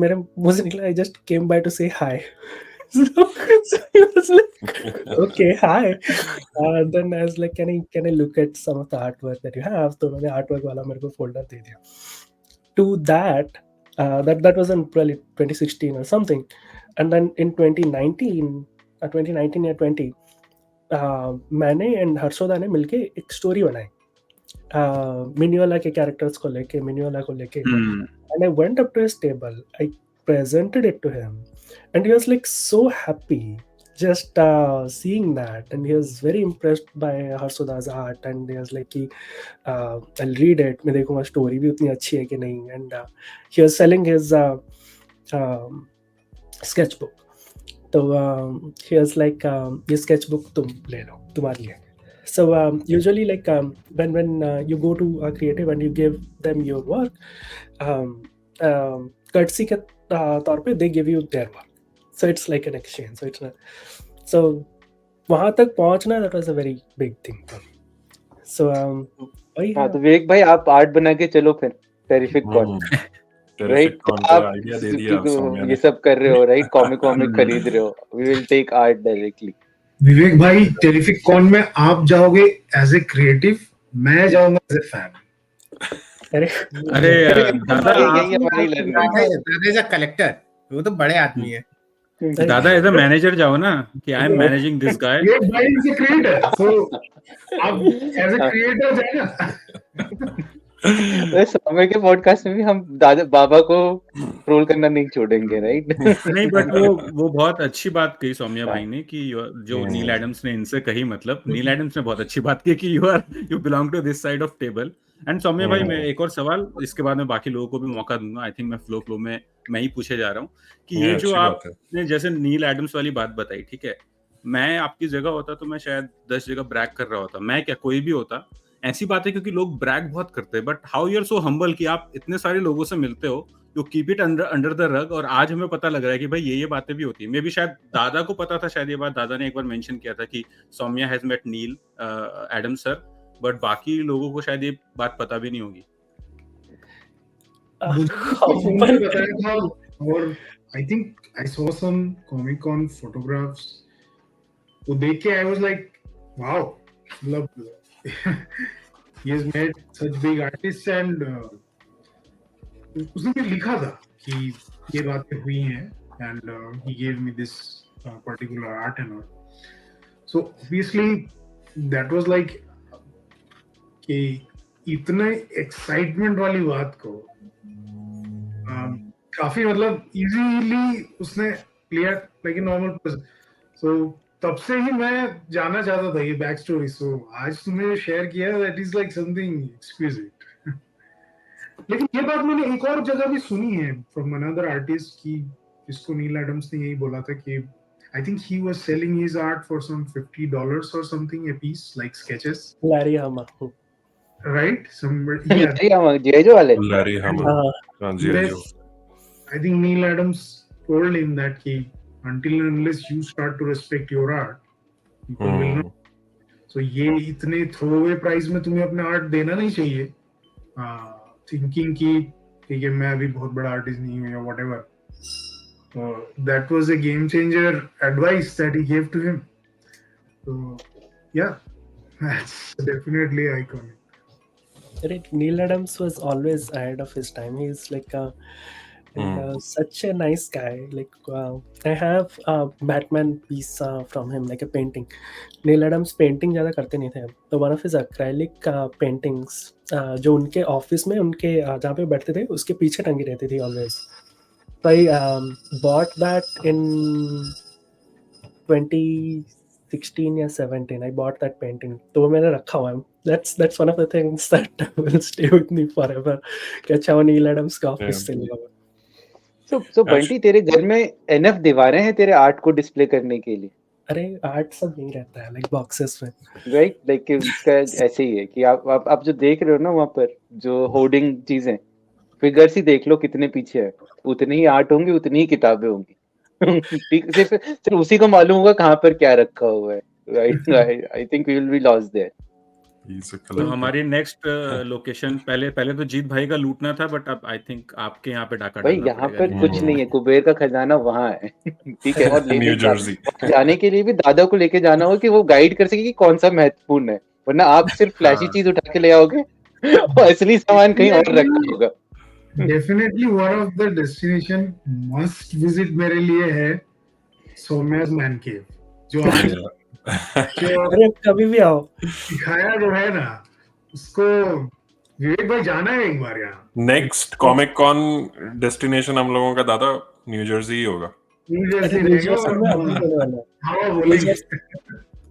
मेरे मुंह से निकला I just came by to say hi. So he was like, okay, hi. Then I was like, can I look at some of the artwork that you have? तो उन्होंने artwork वाला मेरे को folder दे दिया. To that was in probably 2016 or something, and then in 2019 या 20, मैंने and हर्षोदा ने मिलके एक स्टोरी बनाई मिनियोला के कैरेक्टर्स को लेके, मिनियोला को लेके, and I went up to his table, I presented it to him, and he was like so happy just seeing that, and he was very impressed by Harsoda's art, and he was like I'll read it, मैं देखूंगा story भी उतनी अच्छी है कि नहीं. And he was selling his sketchbook, तो he was like ये sketchbook तुम ले लो, तुम्हारे लिए. So usually like when you go to a creative and you give them your work, courtesy के तौर पे they give you their work, so it's like an exchange. So it's not, so वहाँ तक पहुँचना that was a very big thing for me. So हाँ, तो विवेक भाई आप आर्ट बना के चलो फिर टेरिफिक कॉन, राइट? आप आइडिया दे दिया सौम्या ने. ये सब कर रहे हो, राइट? कॉमिक खरीद रहे हो, we will take art directly. Vivek भाई टेरिफिक कॉन में आप जाओगे एज ए क्रिएटिव, मैं जाऊंगा एज ए फैन. अरे दादा एज अ कलेक्टर, वो तो बड़े आदमी है. दादा एज अ मैनेजर जाओ ना कि I am managing this guy. ये भाई इज अ क्रिएटर, सो आप एज अ क्रिएटर जाए ना. समय के पॉडकास्ट में भी हम दादा बाबा को ट्रोल करना नहीं छोड़ेंगे, राइट? नहीं, बट वो बहुत अच्छी बात कही सौम्या भाई ने कि जो नील एडम्स ने इनसे कही, मतलब नील एडम्स ने बहुत अच्छी बात की कि you belong to this side of table. And Soumya भाई, मैं एक और सवाल, इसके बाद में बाकी लोगों को भी मौका दूंगा. आई थिंक मैं फ्लो में मैं ही पूछे जा रहा हूँ कि ये जो आपने जैसे नील एडम्स वाली बात बताई, ठीक है, मैं आपकी जगह होता तो मैं शायद 10 जगह ब्रैग कर रहा होता. मैं क्या, कोई भी होता. ऐसी बात है क्योंकि लोग ब्रैग बहुत करते हैं, but how you are so humble कि आप इतने सारे लोगों से मिलते हो, you keep it under the rug. और आज हमें पता लग रहा है कि भाई ये बातें भी होती है. मे भी शायद दादा को पता था, शायद ये बात दादा ने एक बार मेंशन किया था कि Soumya has met Neil Adams sir, but बाकी लोगों को शायद ये बात पता भी नहीं होगी. मुझे बताया था, और I think I saw some comic con photographs, वो देख के आई वाज लाइक वाओ, मतलब he has made such big artists, and उसने लिखा था कि ये बातें हुई हैं, and he gave me this particular art and all. So obviously that was like कि इतने एक्साइटमेंट वाली बात को काफी मतलब इजीली उसने clear like a normal person. So तब से ही मैं जानना चाहता था ये बैक स्टोरी. सो आज तुमने शेयर किया, that is like something exclusive. लेकिन ये बात मैंने एक और जगह भी सुनी है फ्रॉम अनदर आर्टिस्ट की, जिसको नील एडम्स ने यही बोला था कि I think he was selling his art for some $50 or something a piece, like sketches. Larry Hama. Right? Larry Hama, G.I. वाले. Larry Hama. G.I. Joe. I think Neil Adams told him that until and unless you start to respect your art, people will not. So ये इतने throwaway price में तुम्हें अपना art देना नहीं चाहिए, thinking कि ठीक है मैं अभी बहुत बड़ा artist नहीं हूँ या whatever. So that was a game changer advice that he gave to him. So yeah, that's definitely iconic. Neil Adams was always ahead of his time. He's like such a nice guy. Like I have a Batman piece from him, like a painting. Neil Adams painting ज़्यादा करते नहीं थे, तो one of his acrylic paintings जो उनके office में उनके जहाँ पे बैठते थे उसके पीछे टंगी रहती थी always. So I bought that in 2016 या 17. I bought that painting. तो वो मैंने रखा हुआ है. That's one of the things that will stay with me forever. कि अच्छा वो नील एडम्स का ऑफिस से लिया हुआ. So बंटी, तेरे घर में enough दीवारें हैं तेरे आर्ट को डिस्प्ले करने के लिए? अरे आर्ट सब यही रहता है, लाइक बॉक्सेस में. राइट, लाइक इसका ऐसे ही है कि आप जो देख रहे हो ना वहाँ पर जो होर्डिंग चीजें, फिगर्स ही देख लो कितने पीछे है, उतनी ही आर्ट होंगी, उतनी ही किताबें होंगी. सिर्फ उसी को मालूम होगा कहाँ पर क्या रखा हुआ है. Right, I think we will be lost there. तो हमारी नेक्स्ट लोकेशन पहले तो जीत भाई का लूटना था, बट अब आई थिंक आपके यहाँ पे डाका भाई यहाँ पर कुछ नहीं है, कुबेर का खजाना वहाँ है. ठीक है, और न्यू जर्सी जाने के लिए भी दादा को लेके जाना होगा कि वो गाइड कर सके कि कौन सा महत्वपूर्ण है, वरना आप सिर्फ फ्लैशी चीज उठा के ले आओगे और असली सामान कहीं और रखा होगा. Definitely one of the destination must visit मेरे लिए है सोम्या's man cave, जो आज अरे कभी भी आओ. दिखाया जो है ना उसको, विवेक भाई जाना है एक बार यहाँ. नेक्स्ट कॉमिक कॉन डेस्टिनेशन हम लोगों का दादा न्यू जर्सी ही होगा.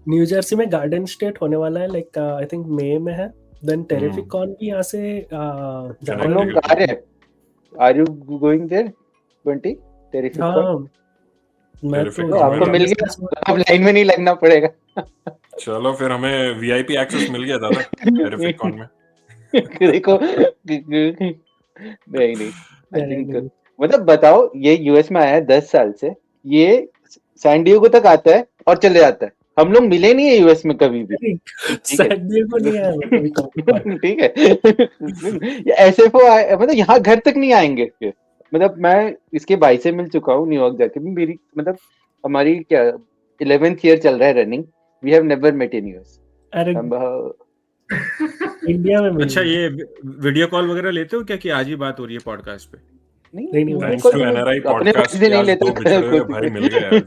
न्यू जर्सी में गार्डन स्टेट होने वाला है, लाइक आई थिंक मई में है. देन टेरिफिक कॉन भी यहाँ से हम लोग आ रहे हैं. Are you going there Bunty? Terrific con मैं तो आपको मिल गया, अब लाइन में नहीं लगना पड़ेगा. चलो फिर हमें वीआईपी एक्सेस मिल गया दादा टेरिफिक कॉन में. देखो नहीं मतलब बताओ, ये यूएस में आया है 10 साल से, ये सैन डिएगो तक आता है और चले जाता है. हम लोग मिले नहीं है यूएस में कभी भी. सैन डिएगो नहीं आया. ठीक है, एसएफओ मतलब यहाँ घर तक नहीं आएंगे. मतलब मैं इसके भाई से मिल चुका हूँ न्यूयॉर्क जाके. मेरी मतलब हमारी क्या 11th ईयर चल रहा है running. We have never met in US. अरे इंडिया में. अच्छा, ये वीडियो कॉल वगैरह लेते हो क्या कि आज ही बात हो रही है पॉडकास्ट पे? नहीं थैंक्स टू एनआरआई पॉडकास्ट से नहीं लेते भाई मिल गए आज.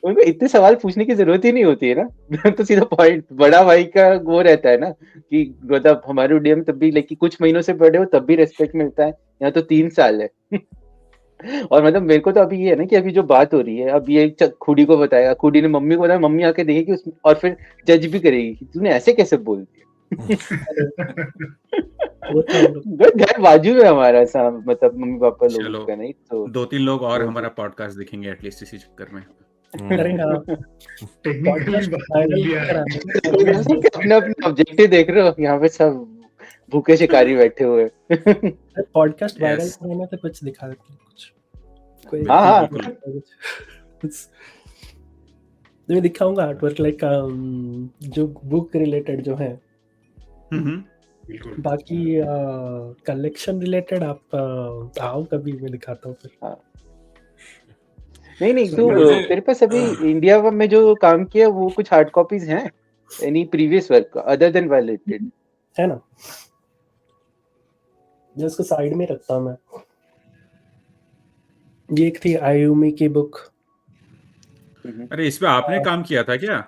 उनको इतने सवाल पूछने की जरूरत ही नहीं होती है ना. तो सीधा पॉइंट. बड़ा भाई का वो रहता है ना कि मतलब हमारे उडिया में तब भी लाइक कुछ महीनों से बड़े हो तब भी रेस्पेक्ट मिलता है. यहाँ तो 3 साल है. और मतलब मेरे को तो अभी ये है ना कि अभी जो बात हो रही है, अब ये खुड़ी को बताएगा, खुड़ी ने मम्मी को बताया, मम्मी आके देखेगी उस और फिर जज भी करेगी कि तूने ऐसे कैसे बोल दिया. घर बाजू में हमारा सा, मतलब मम्मी पापा लोग का नहीं तो 2-3 लोग और हमारा पॉडकास्ट देखेंगे एटलीस्ट इसी चक्कर में. अपना ऑब्जेक्टिव देख रहे हो, यहाँ पे सब भूखे शिकारी बैठे हुए. पॉडकास्ट वायरल करने पे कुछ दिखा देते हैं कुछ. हाँ मैं दिखाऊंगा आर्टवर्क, लाइक जो बुक रिलेटेड जो है. बिल्कुल। बाकी कलेक्शन रिलेटेड आप आओ कभी, मैं दिखाता हूँ फिर। हाँ। नहीं So, तो मुझे तेरे पास अभी इंडिया में जो काम किया वो कुछ हार्ड कॉपीज हैं, any previous work other than violated? है ना, जो इसको साइड में रखता हूँ मैं। ये एक थी आयुमी की बुक। अरे इस पे आपने काम किया था क्या?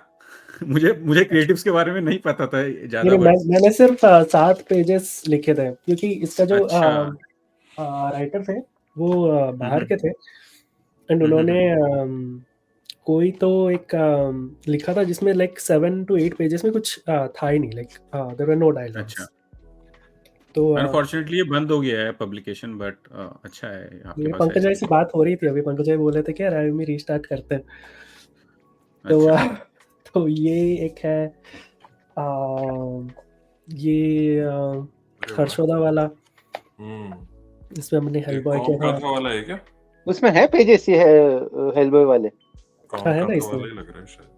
मुझे क्रिएटिव्स के बारे में नहीं पता था ज्यादा, नहीं, बट मैंने सिर्फ 7 पेजेस लिखे थे, क्योंकि इसका जो अच्छा। राइटर थे वो बाहर के थे, एंड हम्म, उन्होंने कोई तो एक लिखा था जिसमें लाइक 7 to 8 पेजेस में कुछ था ही नहीं, like there were no dialogues. अच्छा। तो अनफॉर्चुनेटली ये बंद हो गया है पब्लिकेशन, बट अच्छा है आपके ये पास पंकज है। भाई से बात हो रही थी अभी, पंकज भाई बोल रहे थे कि यार आयुमी रीस्टार्ट करते हैं। तो अच्छा। तो ये एक है ये हर्षोदा वाला, इसमें हमने ये हेलबॉय कॉम के काथा वाला है क्या? उसमें है पेजेस ये है हेलबॉय वाले? कॉम है ना काथा इसमें, वाला ही लग रहा है शायद।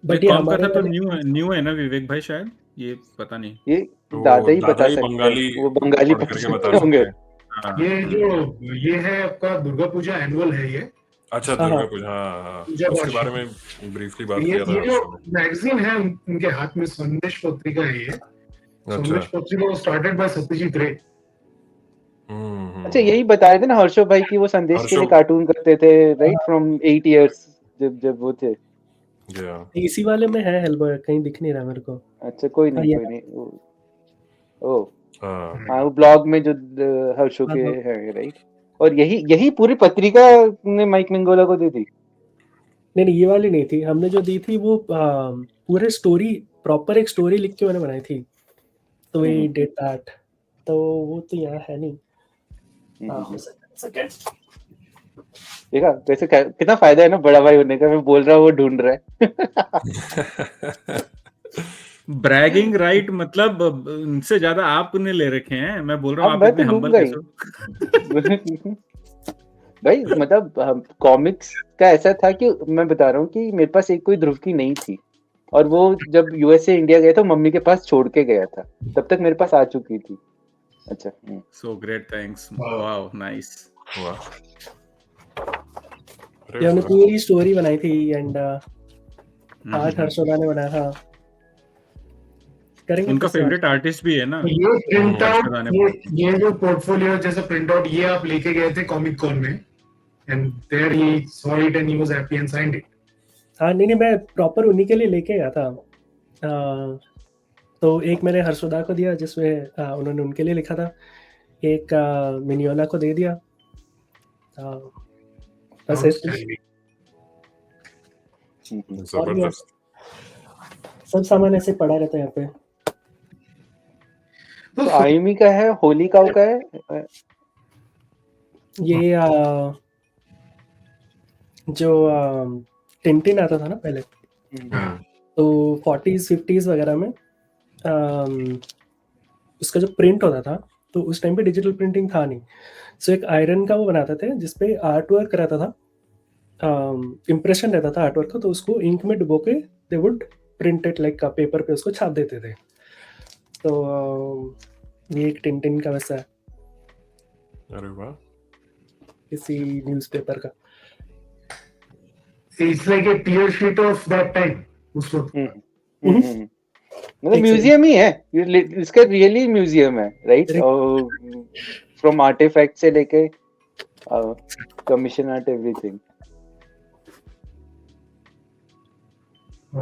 बट ये कॉम का हमारे था तो वाले न्यू है ना विवेक भाई, शायद ये पता नहीं। ये वो दादा ही दादा बता ही सकते बंगाली हैं, वो बंगाली पढ़ पढ़ करके बता सकते होंगे। सकते हैं। हाँ। ये है आपका दुर्गा पूजा एनुअल है ये। अच्छा, हाँ दुर्गा हाँ पूजा, हाँ पूजा उसके वार्षिक। बारे में ब्रीफली बात ये किया था जो हर्षो ने। मैगजीन है उनके हाथ में, संदेश पत्रिका है ये। अच्छा। संदेश पत्रिका was started by सत्यजीत रे। अच्छा, यही बता रहे थे ना हर्षो भाई की वो संदेश के लिए हर्षो कार्टून करते थे राइट, फ्रॉम 8 years जब वो थे। या इसी वाले में है हेलबॉय, कहीं दिख नहीं रहा मेरे को। अच्छा कोई हाँ, नहीं ओ हाँ हाँ, वो ब्लॉग में जो हर्षो के हाँ। है राइट। और यही पूरी पत्रिका ने माइक मिंगोला को दी थी? नहीं, ये वाली नहीं थी, हमने जो दी थी वो पूरे स्टोरी, प्रॉपर एक स्टोरी लिख के मैंने बनाई थी, तो वी डिड दैट। तो वो तो यहाँ है नहीं। सेकंड देखा कैसे कितना फायदा है ना बड़ा भाई होने का, मैं बोल रहा हूँ वो ढूंढ रहा है। ब्रैगिंग राइट, मतलब उनसे ज्यादा आपने ले रखे हैं। मैं बोल रहा हूँ अब आप मैं इतने तो हम्बल लूंगा ही। कैसे हो? भाई मतलब कॉमिक्स का ऐसा था कि मैं बता रहा हूँ कि मेरे पास एक कोई ध्रुव की नहीं थी, और वो जब यूएसए इंडिया गया तो मम्मी के पास छोड़ के गया था, तब तक मेरे पास आ चुकी थी। अच्छा so great, thanks, wow nice. वाह। ये हमने पूरी स्टोरी बनाई थी, एंड आर्ट हर्षोदा ने बनाया था। करेंगे उनका फिर से फेवरेट आर्टिस्ट भी है ना ये प्रिंट हर्षदा आउट, ने। ये जो पोर्टफोलियो जैसा प्रिंट आउट ये आप लेके गए थे कॉमिक कॉन में, and there he saw it and he was happy and signed it. हाँ, नहीं, मैं प्रॉपर उन्हीं के लिए लेके गया था। तो एक मैंने हर्षोदा को दिया जिसमें उन्होंने उनके लिए लिखा था, एक मिनियोला को दे दिया। बस जबरदस्त। सब सामान ऐसे पड़ा रहता है यहाँ पे। तो आयुमी का है, होली काउ का है, ये जो टिंटिन आता था ना पहले, तो 40s 50s वगैरह में उसका जो प्रिंट होता था, तो उस टाइम पे डिजिटल प्रिंटिंग था नहीं, सो एक आयरन का वो बनाते थे जिसपे आर्ट वर्क रहता था, इम्प्रेशन रहता था आर्ट वर्क का, तो उसको इंक में डुबो के they would print it like paper पे उसको छाप देते थे। तो ये एक टिंटिन का वैसा है, अरे वाह। किसी न्यूज़पेपर का। It's like a tear sheet of that time उस वक्त। मतलब म्यूजियम ही है इसका, रियली म्यूजियम है राइट, फ्रॉम आर्टिफैक्ट से लेके commission art everything.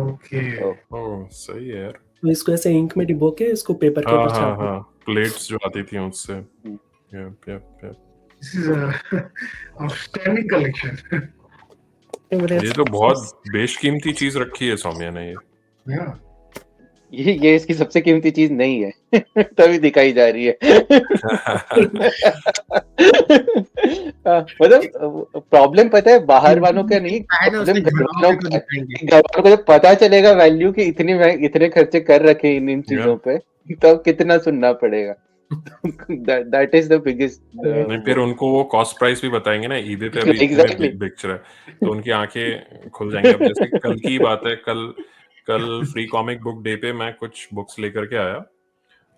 Okay oh सही है यार। तो इसको ऐसे इंक में डिबो के इसको पेपर के ऊपर छाप हाँ प्लेट्स जो आती थी उससे। Yup this is outstanding collection. ये तो बहुत बेशकीमती चीज रखी है सौम्या ने ये इसकी सबसे कीमती चीज नहीं है तभी दिखाई जा रही है। मतलब प्रॉब्लम पता है बाहर वालों का नहीं, प्रॉब्लम घर वालों को जब पता चलेगा वैल्यू कि इतने खर्चे कर रखे इन चीजों पे, तो कितना सुनना पड़ेगा। That is the biggest नहीं, फिर उनको वो कॉस्ट प्राइस भी बताएंगे ना, ईबे पे अभी इतने बिक रहा है तो उनकी आंखें खुल जाएंगी। अब जैसे कल की बात है, कल फ्री कॉमिक बुक डे पे मैं कुछ बुक्स लेकर के आया,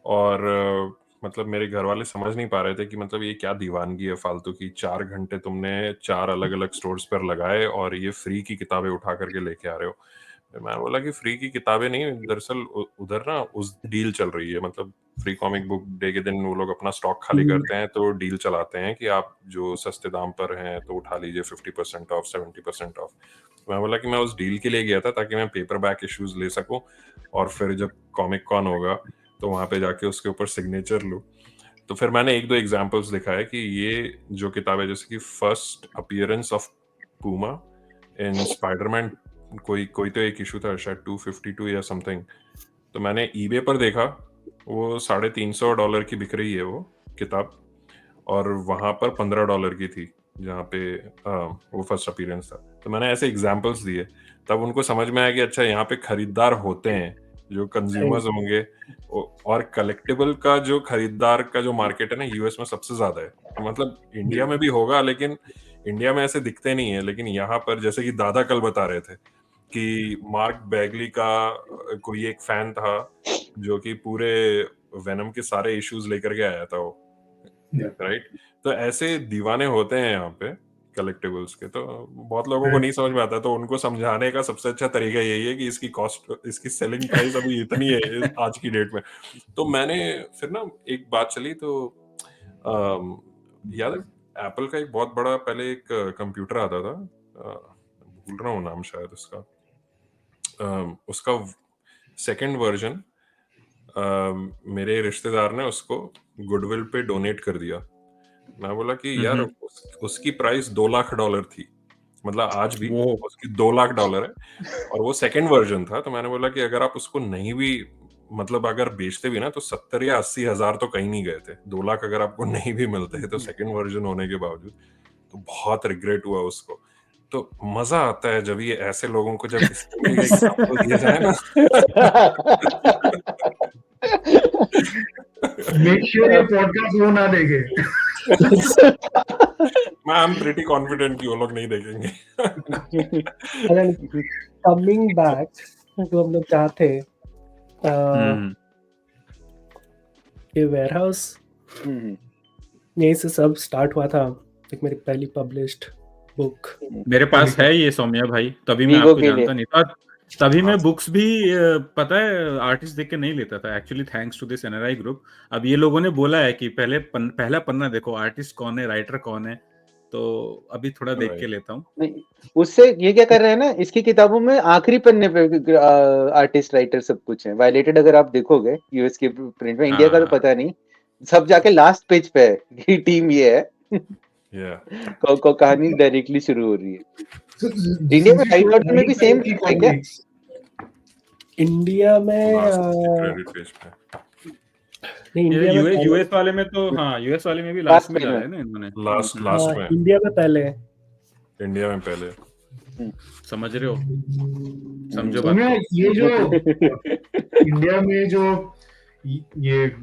और मतलब मेरे घर वाले समझ नहीं पा रहे थे कि मतलब ये क्या दीवानगी है फालतू की, 4 घंटे तुमने 4 अलग-अलग स्टोर्स पर लगाए और ये फ्री की किताबें उठा करके लेके आ रहे हो। फिर मैं बोला कि फ्री की किताबें नहीं, दरअसल उधर ना उस डील चल रही है, मतलब फ्री कॉमिक बुक डे के दिन वो लोग अपना स्टॉक खाली करते हैं तो डील चलाते हैं कि आप जो सस्ते दाम पर हैं तो उठा लीजिए 50% ऑफ, 70% ऑफ। मैं बोला कि मैं उस डील के लिए गया था ताकि मैं पेपर बैक इश्यूज ले सकूं और फिर जब कॉमिक कॉन होगा तो वहां पे जाके उसके ऊपर सिग्नेचर लूं। तो फिर मैंने एक दो एग्जांपल्स दिखाए कि ये जो किताबें, जैसे कि first appearance of Puma in Spiderman, कोई तो एक इशू था शायद 252 या समथिंग, तो मैंने ईबे पर देखा वो $350 की बिक रही है वो किताब, और वहां पर $15 की थी जहाँ पे वो फर्स्ट अपीयरेंस था। तो मैंने ऐसे एग्जांपल्स दिए, तब उनको समझ में आया कि अच्छा यहाँ पे खरीदार होते हैं जो कंज्यूमर्स होंगे। और कलेक्टिबल का जो खरीदार का जो मार्केट है ना यूएस में सबसे ज्यादा है, तो मतलब इंडिया में भी होगा लेकिन इंडिया में ऐसे दिखते नहीं है, लेकिन यहाँ पर जैसे कि दादा कल बता रहे थे कि मार्क बैगली का कोई एक फैन था जो कि पूरे वेनम के सारे इश्यूज लेकर के आया था वो, राइट। तो ऐसे दीवाने होते हैं यहाँ पे कलेक्टिबल्स के, तो बहुत लोगों को नहीं समझ में आता, तो उनको समझाने का सबसे अच्छा तरीका यही है कि इसकी कॉस्ट, इसकी सेलिंग प्राइस अभी इतनी है आज की डेट में। तो मैंने फिर ना एक बात चली, तो याद है एप्पल का एक बहुत बड़ा पहले एक कंप्यूटर आता था, भूल रहा हूँ नाम शायद उसका, उसका सेकंड वर्जन मेरे रिश्तेदार ने उसको गुडविल पे डोनेट कर दिया। मैं बोला कि यार उसकी प्राइस $2 लाख थी, मतलब आज भी उसकी $2 लाख है और वो सेकंड वर्जन था। तो मैंने बोला कि अगर आप उसको नहीं भी, मतलब अगर बेचते भी ना तो 70 या 80 हजार तो कहीं नहीं गए थे। 2 लाख अगर आपको नहीं भी मिलते तो सेकंड वर्जन होने के बावजूद, तो बहुत रिग्रेट हुआ उसको। तो मजा आता है जब ये ऐसे लोगों को जब इस तरीके का एग्जांपल दिया जाए ना। मेक श्योर ये पॉडकास्ट वो ना देखे। मैं आई एम प्रीटी कॉन्फिडेंट कि वो लोग नहीं देखेंगे। कमिंग बैक तो हम लोग चाहते ये वेयरहाउस यहीं से सब स्टार्ट हुआ था। एक मेरी पहली पब्लिश्ड बुक मेरे पास है ये सौम्या भाई, तभी मैं आपको जानता नहीं था। तभी मैं बुक्स भी पता है आर्टिस्ट देख के नहीं लेता था actually, thanks to this NRI group. अब ये लोगों ने बोला है कि पहला पन्ना देखो, आर्टिस्ट कौन है, राइटर कौन है, तो अभी थोड़ा देख के लेता हूँ। उससे ये क्या कर रहे हैं ना, इसकी किताबों में आखिरी पन्ने पे आर्टिस्ट राइटर सब कुछ है। वायलेटेड अगर आप देखोगे यूएस के प्रिंट में, इंडिया का तो पता नहीं, सब जाके लास्ट पेज पे है कि टीम ये है। कहानी डायरेक्टली शुरू हो रही है। इंडिया में राइट वर्जन में भी सेम है क्या? इंडिया में नहीं, इंडिया में यूएस वाले में तो हाँ, यूएस वाले में भी लास्ट में डाला है ना इन्होंने, लास्ट में। इंडिया में पहले, इंडिया में पहले, समझ रहे हो, समझो बात को। ये जो इंडिया में जो ये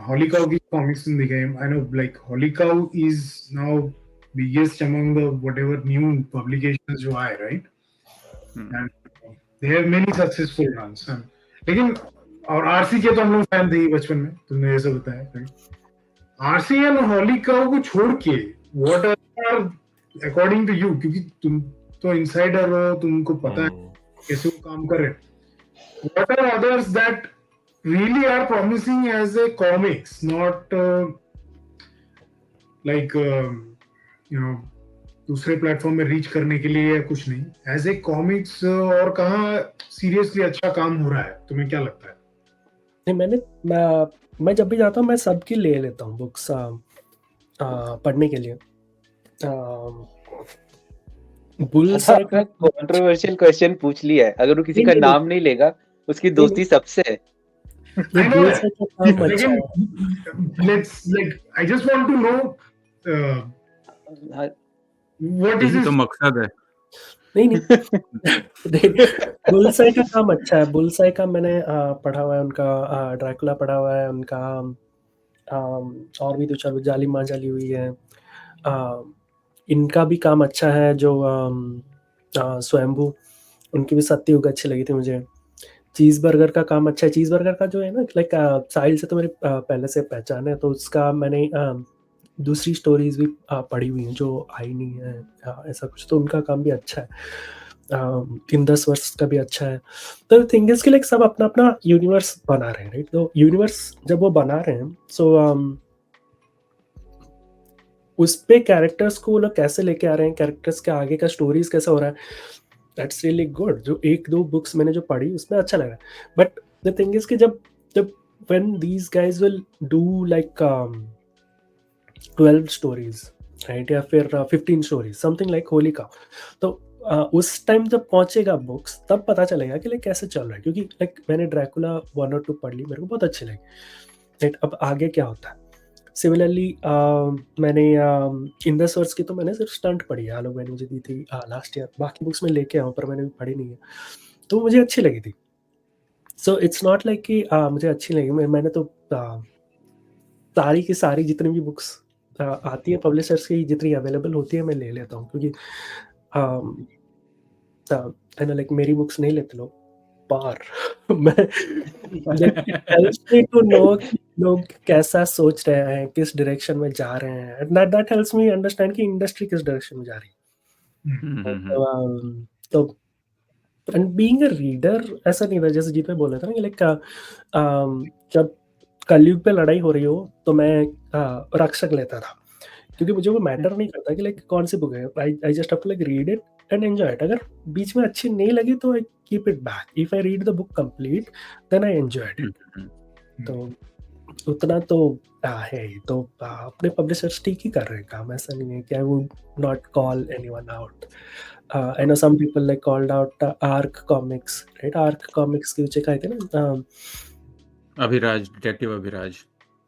Holy Cow की comics in the game, I know like Holy Cow is now biggest among the whatever new publications जो आए, right? And they have many successful runs. लेकिन और आरसी के तो हम लोग फैन थे बचपन में, तुमने ये सब बताया, right? RC and Holy Cow को छोड़ के what are according to you, क्योंकि तुम तो insider हो, तुमको पता है कैसे वो काम कर रहे हैं, what are others that really are promising as a comics, not like you know दूसरे प्लेटफॉर्म में रीच करने के लिए या कुछ नहीं, एज ए कॉमिक्स, और कहाँ सीरियसली अच्छा काम हो रहा है, तुम्हें क्या लगता है? नहीं, मैं जब भी जाता हूँ मैं सबकी ले लेता हूँ बुक्स पढ़ने के लिए। कंट्रोवर्शियल क्वेश्चन पूछ लिया है, अगर वो किसी का नाम नहीं लेगा उसकी दोस्ती सबसे है। I just want to know what is तो मकसद है। नहीं बुलसाई का काम अच्छा है। बुलसाई का मैंने पढ़ा हुआ है, उनका ड्रैकुला पढ़ा हुआ है, उनका और भी 2-4 जाली माँ जाली हुई है, इनका भी काम अच्छा है। जो स्वयंभू, उनकी भी सत्ययुग अच्छी लगी थी मुझे। चीज़ बर्गर का काम अच्छा है। चीज़ बर्गर का जो है ना लाइक साहिल से तो मेरी पहले से पहचान है, तो उसका मैंने दूसरी स्टोरीज़ भी पढ़ी हुई हैं जो आई नहीं है ऐसा कुछ, तो उनका काम भी अच्छा है। इन 10 वर्ष का भी अच्छा है। तो थिंग इज़ कि लाइक सब अपना-अपना यूनिवर्स बना रहे हैं, राइट? तो यूनिवर्स जब वो बना रहे हैं सो उस पे कैरेक्टर्स को वो लोग कैसे लेके आ रहे हैं, कैरेक्टर्स के आगे का स्टोरीज़ कैसा हो रहा है, दैट्स रियली गुड। जो 1-2 बुक्स मैंने जो पढ़ी उसमें अच्छा लगा। बट द थिंग इज़ कि जब जब when these guys will do like 12 stories, right? या फिर 15 स्टोरीज़ समथिंग लाइक होली का, तो उस टाइम जब पहुंचेगा बुक्स तब पता चलेगा कि लाइक कैसे चल रहा है, क्योंकि लाइक मैंने ड्रैकुला 1 और 2 पढ़ ली, मेरे को बहुत अच्छी लगी, राइट? अब आगे क्या होता है। सिमिलरली मैंने इन द सर्च की तो मैंने सिर्फ स्टंट पढ़ी है, आलोक भाई ने मुझे दी थी लास्ट ईयर। बाकी बुक्स मैं लेके आऊँ पर मैंने भी पढ़ी नहीं है, तो मुझे अच्छी लगी थी। सो इट्स नॉट लाइक कि मुझे अच्छी लगी, मैंने तो सारी की सारी जितनी भी बुक्स आती है पब्लिशर्स की, जितनी अवेलेबल होती है मैं ले लेता हूँ, क्योंकि है ना, लाइक मेरी बुक्स नहीं लेते लोग पर मैं हेल्प्स मी टू नो लोग कैसा सोच रहे हैं, किस डायरेक्शन में जा रहे हैं, दैट हेल्प्स मी अंडरस्टैंड कि इंडस्ट्री किस डायरेक्शन में जा रही है। तो एंड बीइंग अ रीडर ऐसा नहीं था, जैसे जीत में बोला था ना कि लाइक जब कलयुग पे लड़ाई हो रही हो तो मैं रक्षक लेता था, क्योंकि मुझे वो मैटर नहीं करता कि लाइक कौन सी बुक है, I just have to like read it and enjoy it. अगर बीच में अच्छी नहीं लगी तो I keep it back. If I read the book complete then I enjoyed it. तो उतना तो है ही। तो अपने पब्लिशर्स ठीक ही कर रहे हैं काम, ऐसा नहीं है कि I would not call anyone out. I know some people like called out Arc Comics, right? Arc Comics की चेक आए थे ना, अभिराज, डिटेक्टिव अभिराज।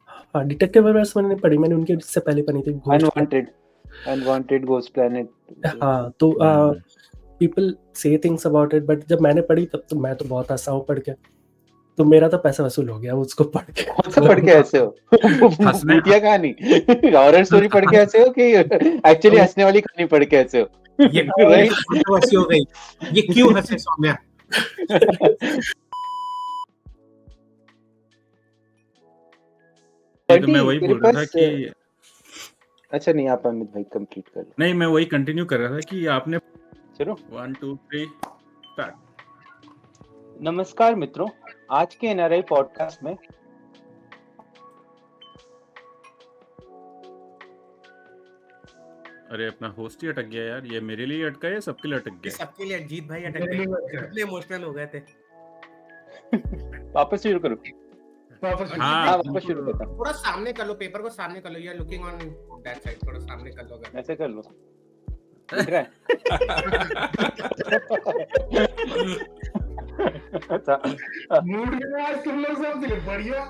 हाँ, डिटेक्टिव अभिराज मैंने पढ़ी, मैंने उनके इससे पहले पढ़ी थी अनवांटेड घोस्ट प्लैनेट। हाँ, तो पीपल से थिंग्स अबाउट इट, बट जब मैंने पढ़ी तब तो मैं तो बहुत हंसा हूँ पढ़ के, तो मेरा तो पैसा वसूल हो गया उसको पढ़ के। कौन सा पढ़ के ऐसे हो? भूतिया कहानी, हॉरर स्टोरी पढ़ के ऐसे हो कि एक्चुअली हंसने वाली कहानी पढ़ के ऐसे हो? ये कंट्रोवर्सी हो गई, ये क्यों हंसे सौम्या? तो मैं वही बोल रहा था कि अच्छा नहीं, आप अमित भाई कंप्लीट कर लो। नहीं, मैं वही कंटिन्यू कर रहा था कि आपने चलो 1 2 3 स्टार्ट। नमस्कार मित्रों, आज के एनआरआई पॉडकास्ट में अरे अपना होस्ट ही अटक गया यार, ये मेरे लिए अटका है या सबके लिए अटक गया? सबके लिए जीत भाई अटक गए, इतने इमोशनल हो गए थे। वापस शुरू करो। हाँ, वापस शुरू करता हूं। थोड़ा सामने कर लो, पेपर को सामने कर लो, you are looking on that side, थोड़ा सामने कर लो। अगर ऐसे कर लो, दिख रहा है? अच्छा, मूड में आज तुम लोग सब थे, बढ़िया।